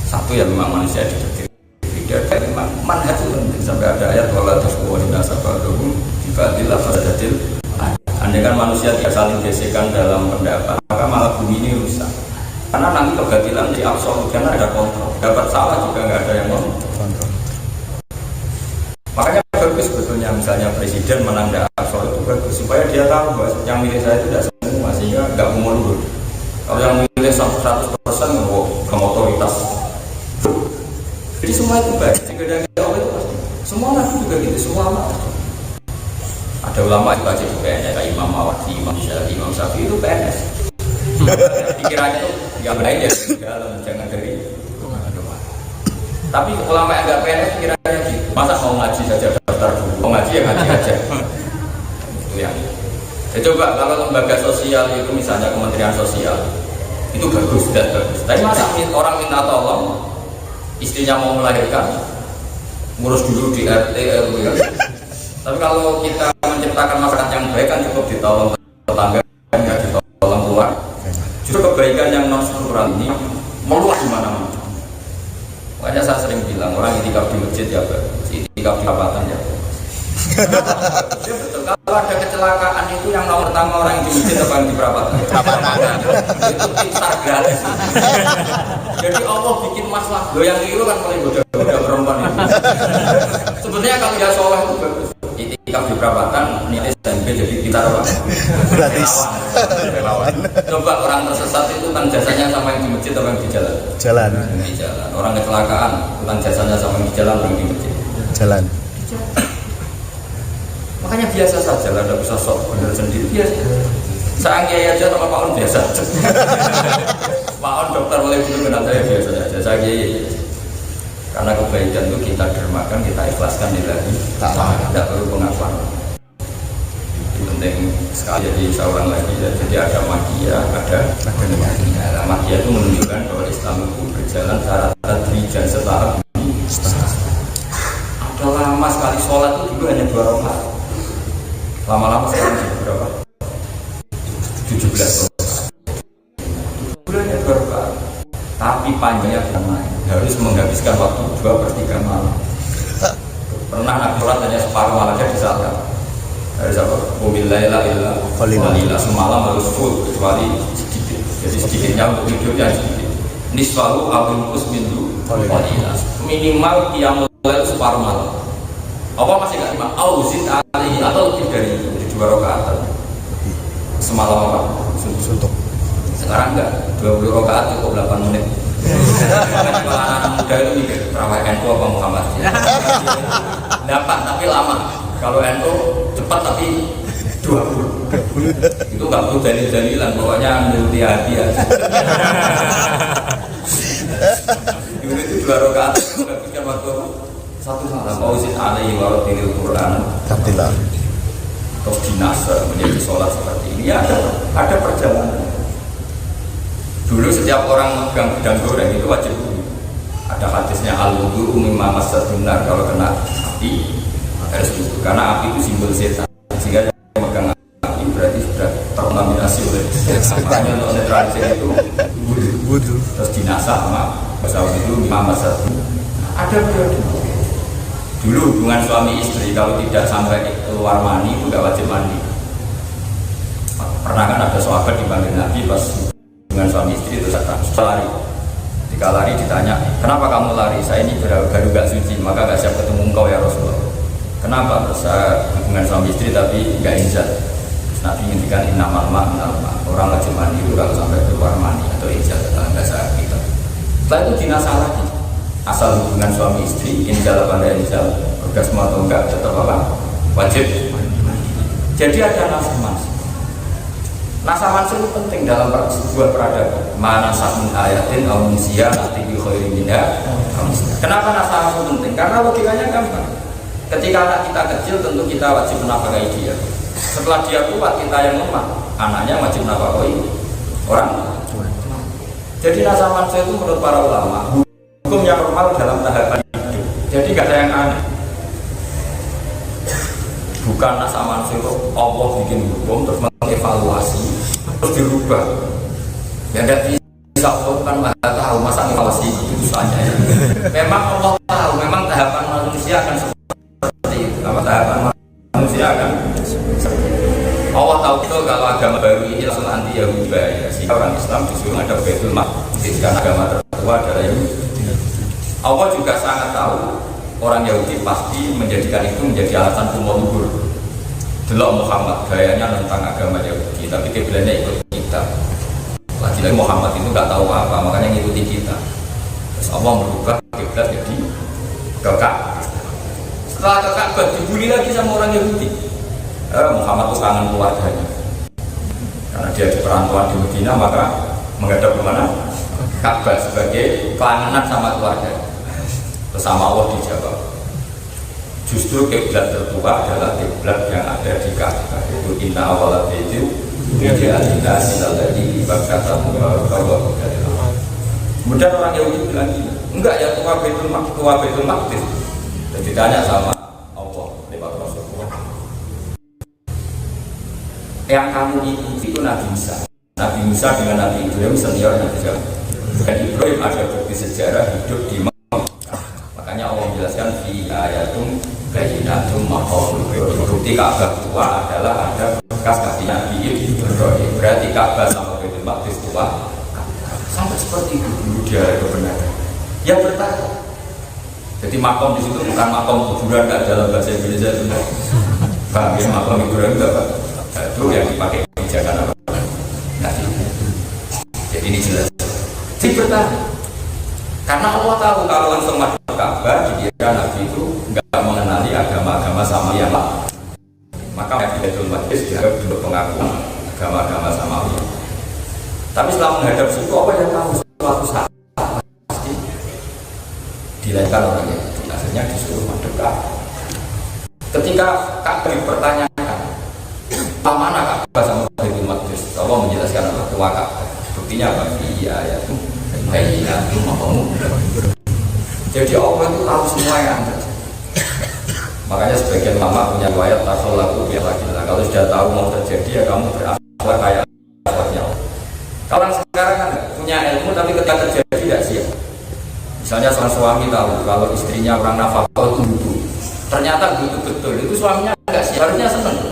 Satu yang memang manusia beda. Memang manhaj itu penting sampai ada ayat wala tasbuhu nasabahu dibadilah fadatil. Andai kan manusia tidak saling gesekan dalam pendapat, maka malah bumi ini rusak. Karena nanti kebatilan di absolut, karena ada kontrol. Dapat salah juga nggak ada yang kontrol. Makanya bagus sebetulnya misalnya presiden menang di absolut itu bagus supaya dia tahu bahwa yang milih saya itu tidak semua, sehingga nggak mundur. Kalau yang milih 100% ke otoritas. Jadi semua itu baik. Jika dari Allah itu pasti. Semua nabi juga gitu, semua ulama. Ada ulama juga jadi PNS, kayak Imam Mawardi, Imam Syafi'i, Imam Syafi'i itu PNS. Pikirannya itu yang lain ya dalam, jangan dari rumah. Tapi ulama yang nggak PNS pikirannya gitu. Masa mau ngaji saja daftar dulu, mau ngaji ya ngaji aja. Itu yang. Ya coba kalau lembaga sosial itu misalnya Kementerian Sosial itu bagus, tidak bagus. Tapi masa orang minta tolong, istrinya mau melahirkan, ngurus dulu di RT RW. Tapi kalau kita menciptakan masyarakat yang baik kan cukup ditolong tetangga, nggak ditolong keluar. Justru kebaikan yang non struktural ini meluas di mana-mana. Makanya saya sering bilang orang itikaf di masjid ya bagus, itikaf di abatan ya bagus. Ya betul. Kalau kalau ada kecelakaan itu yang nomor pertama orang yang di masjid atau yang di perapatan? Itu instar gratis. Jadi Allah bikin masalah. Lo yang keliru kan paling bodoh perempuan itu. Sebenarnya kalau dia sholat itu bagus. Itikaf di perapatan, niat SMP jadi kita apa? Gratis. Relawan. Coba orang tersesat itu kan jasanya sama yang di masjid atau yang di jalan? Jalan. Di jalan. Orang kecelakaan, kan jasanya sama yang di jalan atau yang di masjid? Jalan. Makanya biasa saja lah, tidak bisa sok benar sendiri biasa. Saya kiai aja sama Pak On biasa. Pak On dokter boleh dulu kenal saya biasa saja. Saya kiai. Karena kebaikan itu kita dermakan, kita ikhlaskan lillahi ta'ala. Tidak perlu pengakuan. Itu penting sekali. Jadi seorang lagi. Jadi ada magia, ada magia. Nah, magia itu menunjukkan bahwa Islam itu berjalan secara tadrijan setahap. Ada lama sekali sholat itu dulu hanya 2 rakaat. Lama-lama sekarang jadi berapa? 17 rakaat. Bulannya 2 rakaat. Tapi panjangnya harus menghabiskan waktu 2/3 malam. Pernah nak sholat hanya separuh malam aja disalahkan. Harus apa? Wabillahilah illa walillah. Semalam harus full kecuali sedikit. Jadi sedikitnya untuk tidurnya sedikit. Niswalu awinkus mindu walillah. Minimal qiyamul lail separuh malam. Apa masih gak terima? Auzid alaihi atau lebih dari itu, jadi 2 rakaat semalam apa? Suntuk. Sekarang enggak, 20 rakaat cukup 8 menit. Kalau anak muda itu mikir terawih NU apa Muhammadiyah? Dapat tapi lama. Kalau NU cepat tapi 20. Itu nggak perlu dalil-dalilan, pokoknya multi hati aja. Dulu itu 2 rakaat, habiskan waktu apa? 1 malam. Auzid alaihi wa rattilil Qur'an Tartila. Terus dinasar menjadi sholat seperti ini. Ya, ada perjalanan. Dulu setiap orang megang gedang goreng itu wajib wudu. Ada hadisnya al-wudu mimma massatun nar, kalau kena api harus wudu karena api itu simbol setan. Jika yang megang api berarti sudah terkontaminasi oleh setan. Untuk netralisir itu wudu. Terus dinasah sama bahasa itu mimma massatun. Ada periode. Dulu hubungan suami istri kalau tidak sampai keluar mani itu nggak wajib mandi. Pernah kan ada sahabat dipanggil Nabi pas hubungan suami istri itu lari. Ketika lari ditanya, kenapa kamu lari? Saya ini baru gak suci, maka gak siap ketemu engkau ya Rasulullah. Kenapa? Saya hubungan suami istri tapi gak inzal. Nabi ngintikan innamal ma'al orang wajib mandi itu kalau sampai keluar mani atau inzal dalam bahasa kita. Setelah itu dinasah lagi. Asal hubungan suami istri, inzal apa enggak inzal, orgasme atau enggak, tetap apa? Wajib. Jadi ada nasah mansuh. Nasah mansuh itu penting dalam sebuah peradaban. Mana sahmin ayatin amunisia nanti bi khairin minha. Kenapa nasah mansuh penting? Karena logikanya gampang. Ketika anak kita kecil tentu kita wajib menafkahi dia. Setelah dia kuat kita yang lemah, anaknya wajib menafkahi orang. Jadi nasah mansuh itu menurut para ulama hukumnya normal dalam tahapan hidup. Jadi gak ada yang aneh. Bukan nasah mansuh Allah bikin hukum terus mengevaluasi terus dirubah. Ya tidak bisa, Allah kan maha tahu, masa evaluasi itu saja. Memang Allah tahu, memang tahapan manusia akan seperti itu. Tahapan manusia akan seperti itu. Allah tahu betul kalau agama baru ini langsung anti Yahudi bahaya. Sehingga orang Islam disuruh ada Baitul Maqdis karena agama tertua adalah Yahudi. Allah juga sangat tahu orang Yahudi pasti menjadikan itu menjadi alasan kumul-kumul. Delok Muhammad gayanya tentang agama Yahudi, tapi kiblatnya ikut kita. Lagi-lagi Muhammad itu nggak tahu apa, makanya ngikuti kita. Terus Allah merubah kiblat jadi ke Ka'bah. Setelah ke Ka'bah dibully lagi sama orang Yahudi. Muhammad itu kangen keluarganya. Karena dia di perantauan di Medina, maka menghadap ke mana? Ka'bah sebagai kelangenan sama keluarganya. Bersama Allah dijawab. Justru kiblat tertua adalah kiblat yang ada di Ka'bah. Itu inna awwala baitin wudi'a lin-nasi alladzi bibakata mubarakatan. Kemudian orang Yahudi bilang gini, enggak ya tua Baitul Maqdis. Dan ditanya sama Allah lewat Rasulullah. Yang kamu ikuti itu Nabi Musa. Nabi Musa dengan Nabi Ibrahim senior Nabi Musa. Dan Ibrahim ada bukti sejarah hidup di Makanya Allah menjelaskan fi ayatum bayyinatum maqamul Ibrahim. bukti Ka'bah tua adalah ada bekas kaki Nabi Ibrahim. Berarti Ka'bah sama Baitul Maqdis tua. Sampai seperti itu dulu dia kebenaran. Ya bertanya. Jadi makom di situ bukan makom kuburan, nggak dalam bahasa Indonesia itu. Bang, ya makom kuburan itu apa? Itu yang dipakai kebijakan apa? Nah, jadi ini jelas. Jadi bertanya. Karena Allah tahu kalau langsung masuk Ka'bah, dikira Nabi itu nggak mengenali agama-agama sama yang lain. Maka Nabi Baitul Maqdis juga bentuk pengakuan agama-agama samawi. Tapi setelah menghadap situ, apa yang tahu suatu saat pasti dilahirkan orang yang akhirnya disuruh mendekat. Ketika Ka'bah dipertanyakan, mana Ka'bah sama Baitul Maqdis? Allah menjelaskan apa tua Ka'bah. Buktinya apa? Iya ya itu. Bayilah itu makamu. Jadi Allah itu tahu semua yang ada. Makanya sebagian ulama punya riwayat takhallaku biar lagi. Kalau sudah tahu mau terjadi ya kamu berakhlak kayak akhlaknya. Kalau sekarang kan punya ilmu tapi ketika terjadi tidak siap. Misalnya seorang suami tahu kalau istrinya orang nafkah itu butuh. Ternyata butuh betul. Itu suaminya enggak siap. Harusnya senang.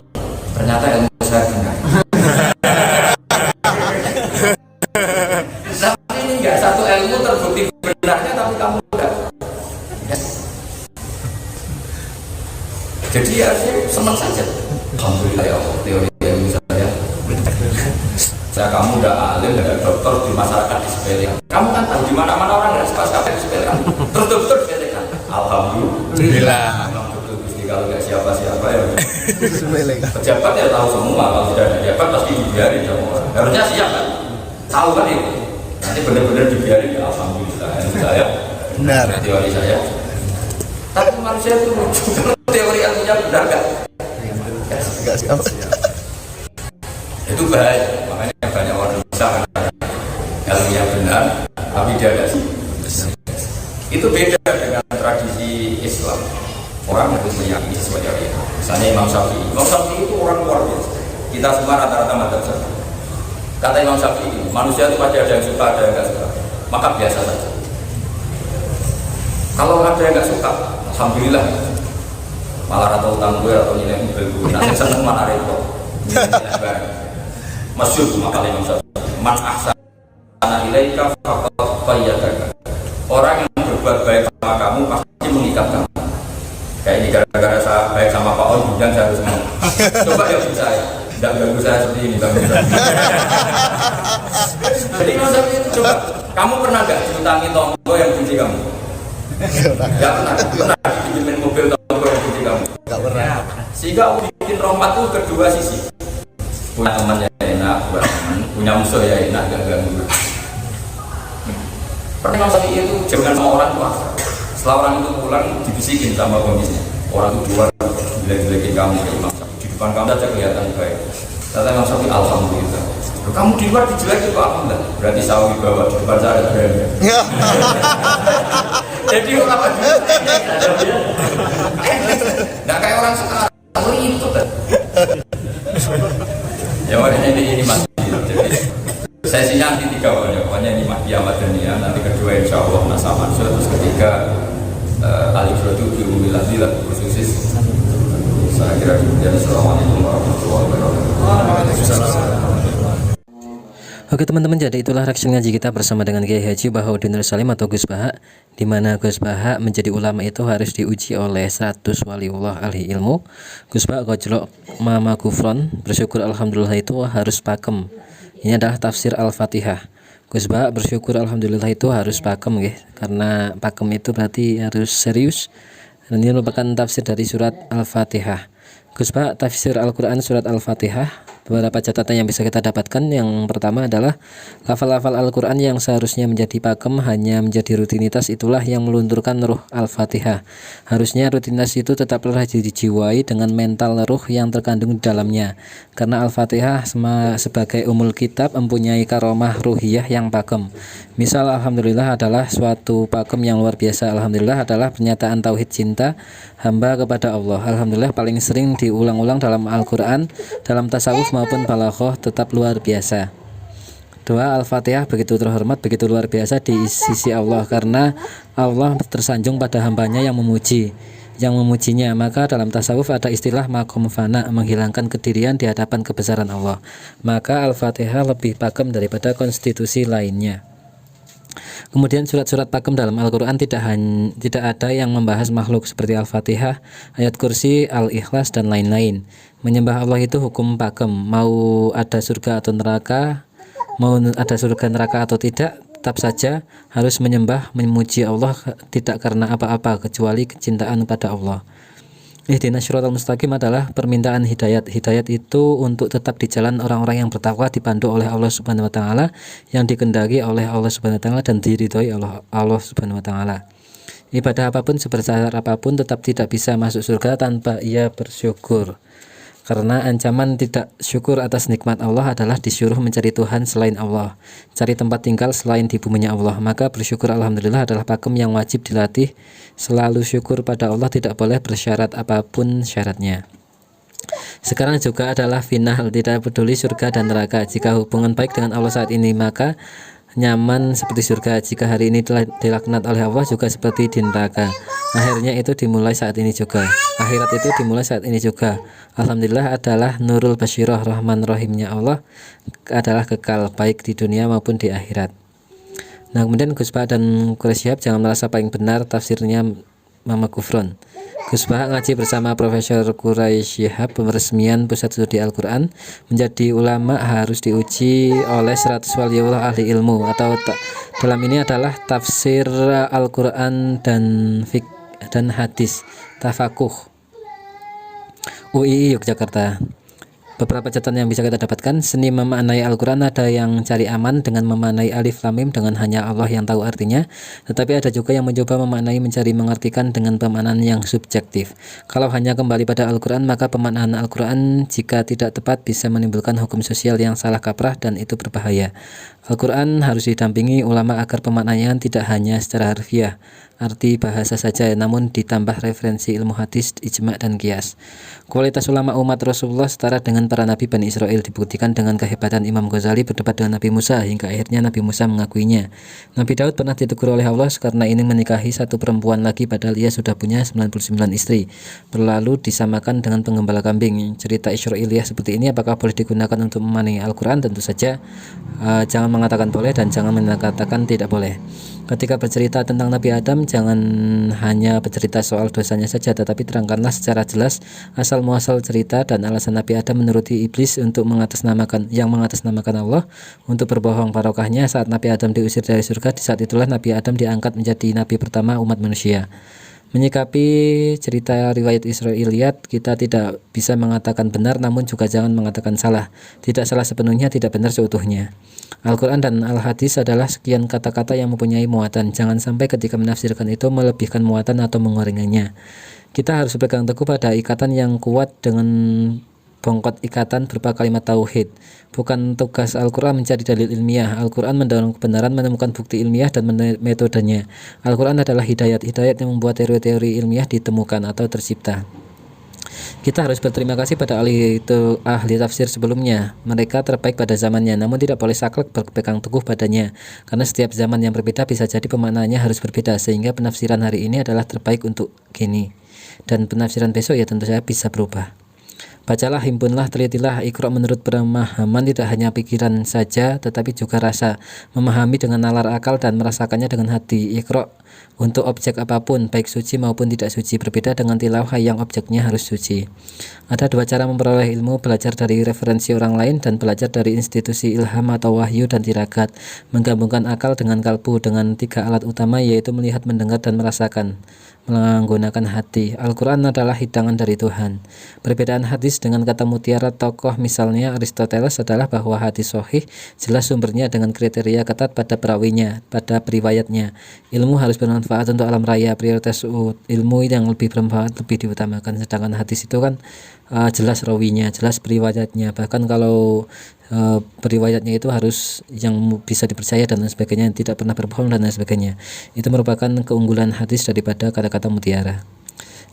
Ternyata ilmu saya benar. Tapi ini enggak satu ilmu terbukti benarnya tapi kamu enggak. Jadi ya senang saja. Alhamdulillah ya Allah, teori ilmu saya. Saya kamu udah alim, udah dokter di masyarakat disepelekan. Kamu kan tahu di mana-mana orang nggak suka sekali disepelekan. Terus dokter disepelekan. Alhamdulillah. Memang betul Gusti kalau nggak siapa-siapa ya. Pejabat ya tahu semua. Kalau sudah ada pejabat pasti dibiarin sama orang. Harusnya siap kan? Tahu kan itu. Nanti benar-benar dibiarin ya Alhamdulillah. Itu saya. Benar. Teori saya. Tapi manusia itu teori ilmunya benar nggak? Nggak siap. Itu bahaya. Makanya banyak orang bisa ilmunya benar, tapi dia tidak siap. Itu beda dengan tradisi Islam. Orang harus meyakini sesuatu yang benar. Misalnya Imam Syafi'i. Imam Syafi'i itu orang luar biasa. Kita semua rata-rata madzhab Syafi'i. Kata Imam Syafi'i, manusia itu pasti ada yang suka, ada yang tidak suka. Maka biasa saja. Kalau ada yang tidak suka, alhamdulillah. Malah atau utang gue atau nilai mobil gue. Nanti seneng mana repot. Masyhur makalah Imam Syafi'i. Man ahsana ilaika faqad qayyadaka. Orang yang berbuat baik sama kamu pasti mengikat kamu. Kayak ini gara-gara saya baik sama Pak On, kemudian saya harus mau. Coba ya saya, tidak ganggu saya seperti ini bang. Jadi Imam Syafi'i itu coba, kamu pernah nggak diutangi tonggo yang benci kamu? Nggak pernah. Pernah dipinjemin mobil tonggo yang benci kamu? Nggak pernah. Sehingga bikin rahmat itu kedua sisi. Punya teman ya enak, buat teman. Punya musuh ya enak, gak ganggu. Pernah Imam Syafi'i itu jangan sama orang tua. Setelah orang itu pulang dibisikin sama kondisinya. Orang itu keluar jelek-jelekin kamu ke Imam Syafi'i. Di depan kamu saja kelihatan baik. Kata Imam Syafi'i alhamdulillah. Kamu di luar dijelekin kok alhamdulillah. Berarti sawi bawa di depan saya ada berani. Jadi orang apa? Nggak kayak orang sekarang. Itu kan. Ya makanya ini masih. Jadi sesinya nanti 3 pokoknya ini Mahdi Ahmad Dania, nanti kedua insya Allah Nasa Mansur, terus ketiga Alif Rodu Biumilah khusus. Saya kira demikian. Assalamualaikum warahmatullahi wabarakatuh. Oke teman-teman, jadi itulah reaksi ngaji kita bersama dengan Kiai Haji Bahauddin Nur Salim atau Gus Baha, di mana Gus Baha menjadi ulama itu harus diuji oleh 100 waliullah ahli ilmu. Gus Baha gojlok mama kufron, bersyukur alhamdulillah itu harus pakem. Ini adalah tafsir Al-Fatihah. Gus Baha bersyukur alhamdulillah itu harus pakem ya, karena pakem itu berarti harus serius. Dan ini merupakan tafsir dari surat Al-Fatihah. Gus Baha tafsir Al-Quran surat Al-Fatihah. Beberapa catatan yang bisa kita dapatkan, yang pertama adalah lafal-lafal Al-Quran yang seharusnya menjadi pakem hanya menjadi rutinitas, itulah yang melunturkan ruh Al-Fatihah. Harusnya rutinitas itu tetaplah dijiwai dengan mental ruh yang terkandung di dalamnya, karena Al-Fatihah sebagai umul kitab mempunyai karomah ruhiyah yang pakem. Misal alhamdulillah adalah suatu pakem yang luar biasa. Alhamdulillah adalah pernyataan tauhid cinta hamba kepada Allah. Alhamdulillah paling sering diulang-ulang dalam Al-Quran, dalam tasawuf maupun balaghah, tetap luar biasa. Doa Al-Fatihah begitu terhormat, begitu luar biasa di sisi Allah, karena Allah tersanjung pada hambanya yang memuji. yang memujinya. Maka dalam tasawuf ada istilah maqam fana, menghilangkan kedirian di hadapan kebesaran Allah. Maka Al-Fatihah lebih pakem daripada konstitusi lainnya. Kemudian surat-surat pakem dalam Al-Quran tidak ada yang membahas makhluk seperti Al-Fatihah, ayat kursi, Al-Ikhlas, dan lain-lain. Menyembah Allah itu hukum pakem, mau ada surga atau neraka, mau ada surga neraka atau tidak, tetap saja harus menyembah, memuji Allah, tidak karena apa-apa kecuali kecintaan pada Allah. Ihdinas syiratal mustaqim adalah permintaan hidayat. Hidayat itu untuk tetap di jalan orang-orang yang bertakwa, dipandu oleh Allah Subhanahu wa taala, yang dikendaki oleh Allah Subhanahu wa taala dan diridhoi oleh Allah Subhanahu wa taala. Ibadah apapun sebesar apapun tetap tidak bisa masuk surga tanpa ia bersyukur. Karena ancaman tidak syukur atas nikmat Allah adalah disuruh mencari Tuhan selain Allah, cari tempat tinggal selain di buminya Allah. Maka bersyukur alhamdulillah adalah pakem yang wajib dilatih. Selalu syukur pada Allah, tidak boleh bersyarat apapun syaratnya. Sekarang juga adalah final, tidak peduli surga dan neraka. Jika hubungan baik dengan Allah saat ini, maka nyaman seperti surga. Jika hari ini telah dilaknat oleh Allah, juga seperti di neraka. Akhirnya itu dimulai saat ini juga. Akhirat itu dimulai saat ini juga. Alhamdulillah adalah nurul basyirah, rahman rahimnya Allah adalah kekal baik di dunia maupun di akhirat. Nah, kemudian Gus Bah dan Quraish Shihab jangan merasa paling benar, tafsirnya Mama Kufron. Gus Bah ngaji bersama Profesor Quraish Shihab, peresmian Pusat Studi Al-Quran. Menjadi ulama harus diuji oleh 100 waliullah ahli ilmu, atau dalam ini adalah tafsir Al-Quran dan hadis, tafakuh. UII Yogyakarta. Beberapa catatan yang bisa kita dapatkan: seni memaknai Al-Quran ada yang cari aman dengan memaknai alif lam mim dengan hanya Allah yang tahu artinya, tetapi ada juga yang mencoba memaknai mencari mengartikan dengan pemaknaan yang subjektif. Kalau hanya kembali pada Al-Quran, maka pemaknaan Al-Quran jika tidak tepat bisa menimbulkan hukum sosial yang salah kaprah dan itu berbahaya. Al-Quran harus didampingi ulama agar pemaknaian tidak hanya secara harfiah, arti bahasa saja, namun ditambah referensi ilmu hadis, ijma' dan qiyas. Kualitas ulama umat Rasulullah setara dengan para nabi Bani Israel dibuktikan dengan kehebatan Imam Ghazali berdebat dengan Nabi Musa hingga akhirnya Nabi Musa mengakuinya. Nabi Daud pernah ditegur oleh Allah karena ingin menikahi satu perempuan lagi padahal ia sudah punya 99 istri. Berlalu disamakan dengan penggembala kambing. Cerita Israiliyah seperti ini apakah boleh digunakan untuk memaknai Al-Quran? Tentu saja jangan mengatakan boleh dan jangan mengatakan tidak boleh. Ketika bercerita tentang Nabi Adam, jangan hanya bercerita soal dosanya saja, tetapi terangkanlah secara jelas asal muasal cerita dan alasan Nabi Adam menuruti iblis untuk mengatasnamakan Allah, untuk berbohong barokahnya saat Nabi Adam diusir dari surga. Di saat itulah Nabi Adam diangkat menjadi nabi pertama umat manusia. Menyikapi cerita riwayat Israiliyat, kita tidak bisa mengatakan benar, namun juga jangan mengatakan salah. Tidak salah sepenuhnya, tidak benar seutuhnya. Al-Quran dan Al-Hadis adalah sekian kata-kata yang mempunyai muatan. Jangan sampai ketika menafsirkan itu melebihkan muatan atau menguranginya. Kita harus berpegang teguh pada ikatan yang kuat dengan bongkot ikatan berupa kalimat tauhid. Bukan tugas Al-Quran mencari dalil ilmiah. Al-Quran mendorong kebenaran, menemukan bukti ilmiah dan metodenya. Al-Quran adalah hidayat yang membuat teori-teori ilmiah ditemukan atau tercipta. Kita harus berterima kasih pada ahli tafsir sebelumnya. Mereka terbaik pada zamannya, namun tidak boleh saklek berpegang teguh padanya, karena setiap zaman yang berbeda bisa jadi pemaknaannya harus berbeda, sehingga penafsiran hari ini adalah terbaik untuk kini, dan penafsiran besok ya tentu saja bisa berubah. Bacalah, himpunlah, telitilah. Iqra menurut pemahaman tidak hanya pikiran saja, tetapi juga rasa. Memahami dengan nalar akal dan merasakannya dengan hati. Iqra untuk objek apapun, baik suci maupun tidak suci, berbeda dengan tilawah yang objeknya harus suci. Ada dua cara memperoleh ilmu: belajar dari referensi orang lain dan belajar dari institusi ilham atau wahyu dan tirakat. Menggabungkan akal dengan kalbu dengan tiga alat utama, yaitu melihat, mendengar, dan merasakan menggunakan hati. Al-Quran adalah hidangan dari Tuhan. Perbedaan hadis dengan kata mutiara tokoh misalnya Aristoteles adalah bahwa hadis sahih jelas sumbernya dengan kriteria ketat pada perawinya, pada periwayatnya. Ilmu harus bermanfaat untuk alam raya. Prioritas ilmu yang lebih bermanfaat lebih diutamakan, sedangkan hadis itu kan jelas rawinya, jelas periwayatnya. Bahkan kalau periwayatnya itu harus yang bisa dipercaya dan lain sebagainya, tidak pernah berbohong dan lain sebagainya. Itu merupakan keunggulan hadis daripada kata-kata mutiara.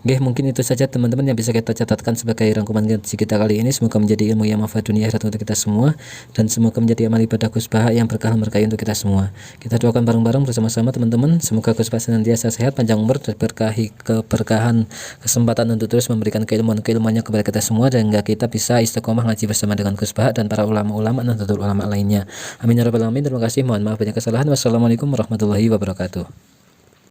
Oke, mungkin itu saja teman-teman yang bisa kita catatkan sebagai rangkuman ngaji kita kali ini. Semoga menjadi ilmu yang manfaat dunia akhirat untuk kita semua, dan semoga menjadi amal ibadah Gus Baha yang berkah berkahi untuk kita semua. Kita doakan bareng-bareng bersama-sama teman-teman, semoga Gus Baha senantiasa sehat, panjang umur, dan berkahi keberkahan kesempatan untuk terus memberikan keilmuannya kepada kita semua, dan hingga kita bisa istiqomah ngaji bersama dengan Gus Baha dan para ulama-ulama dan ulama lainnya. Amin ya rabbal alamin. Terima kasih. Mohon maaf banyak kesalahan. Wassalamualaikum warahmatullahi wabarakatuh.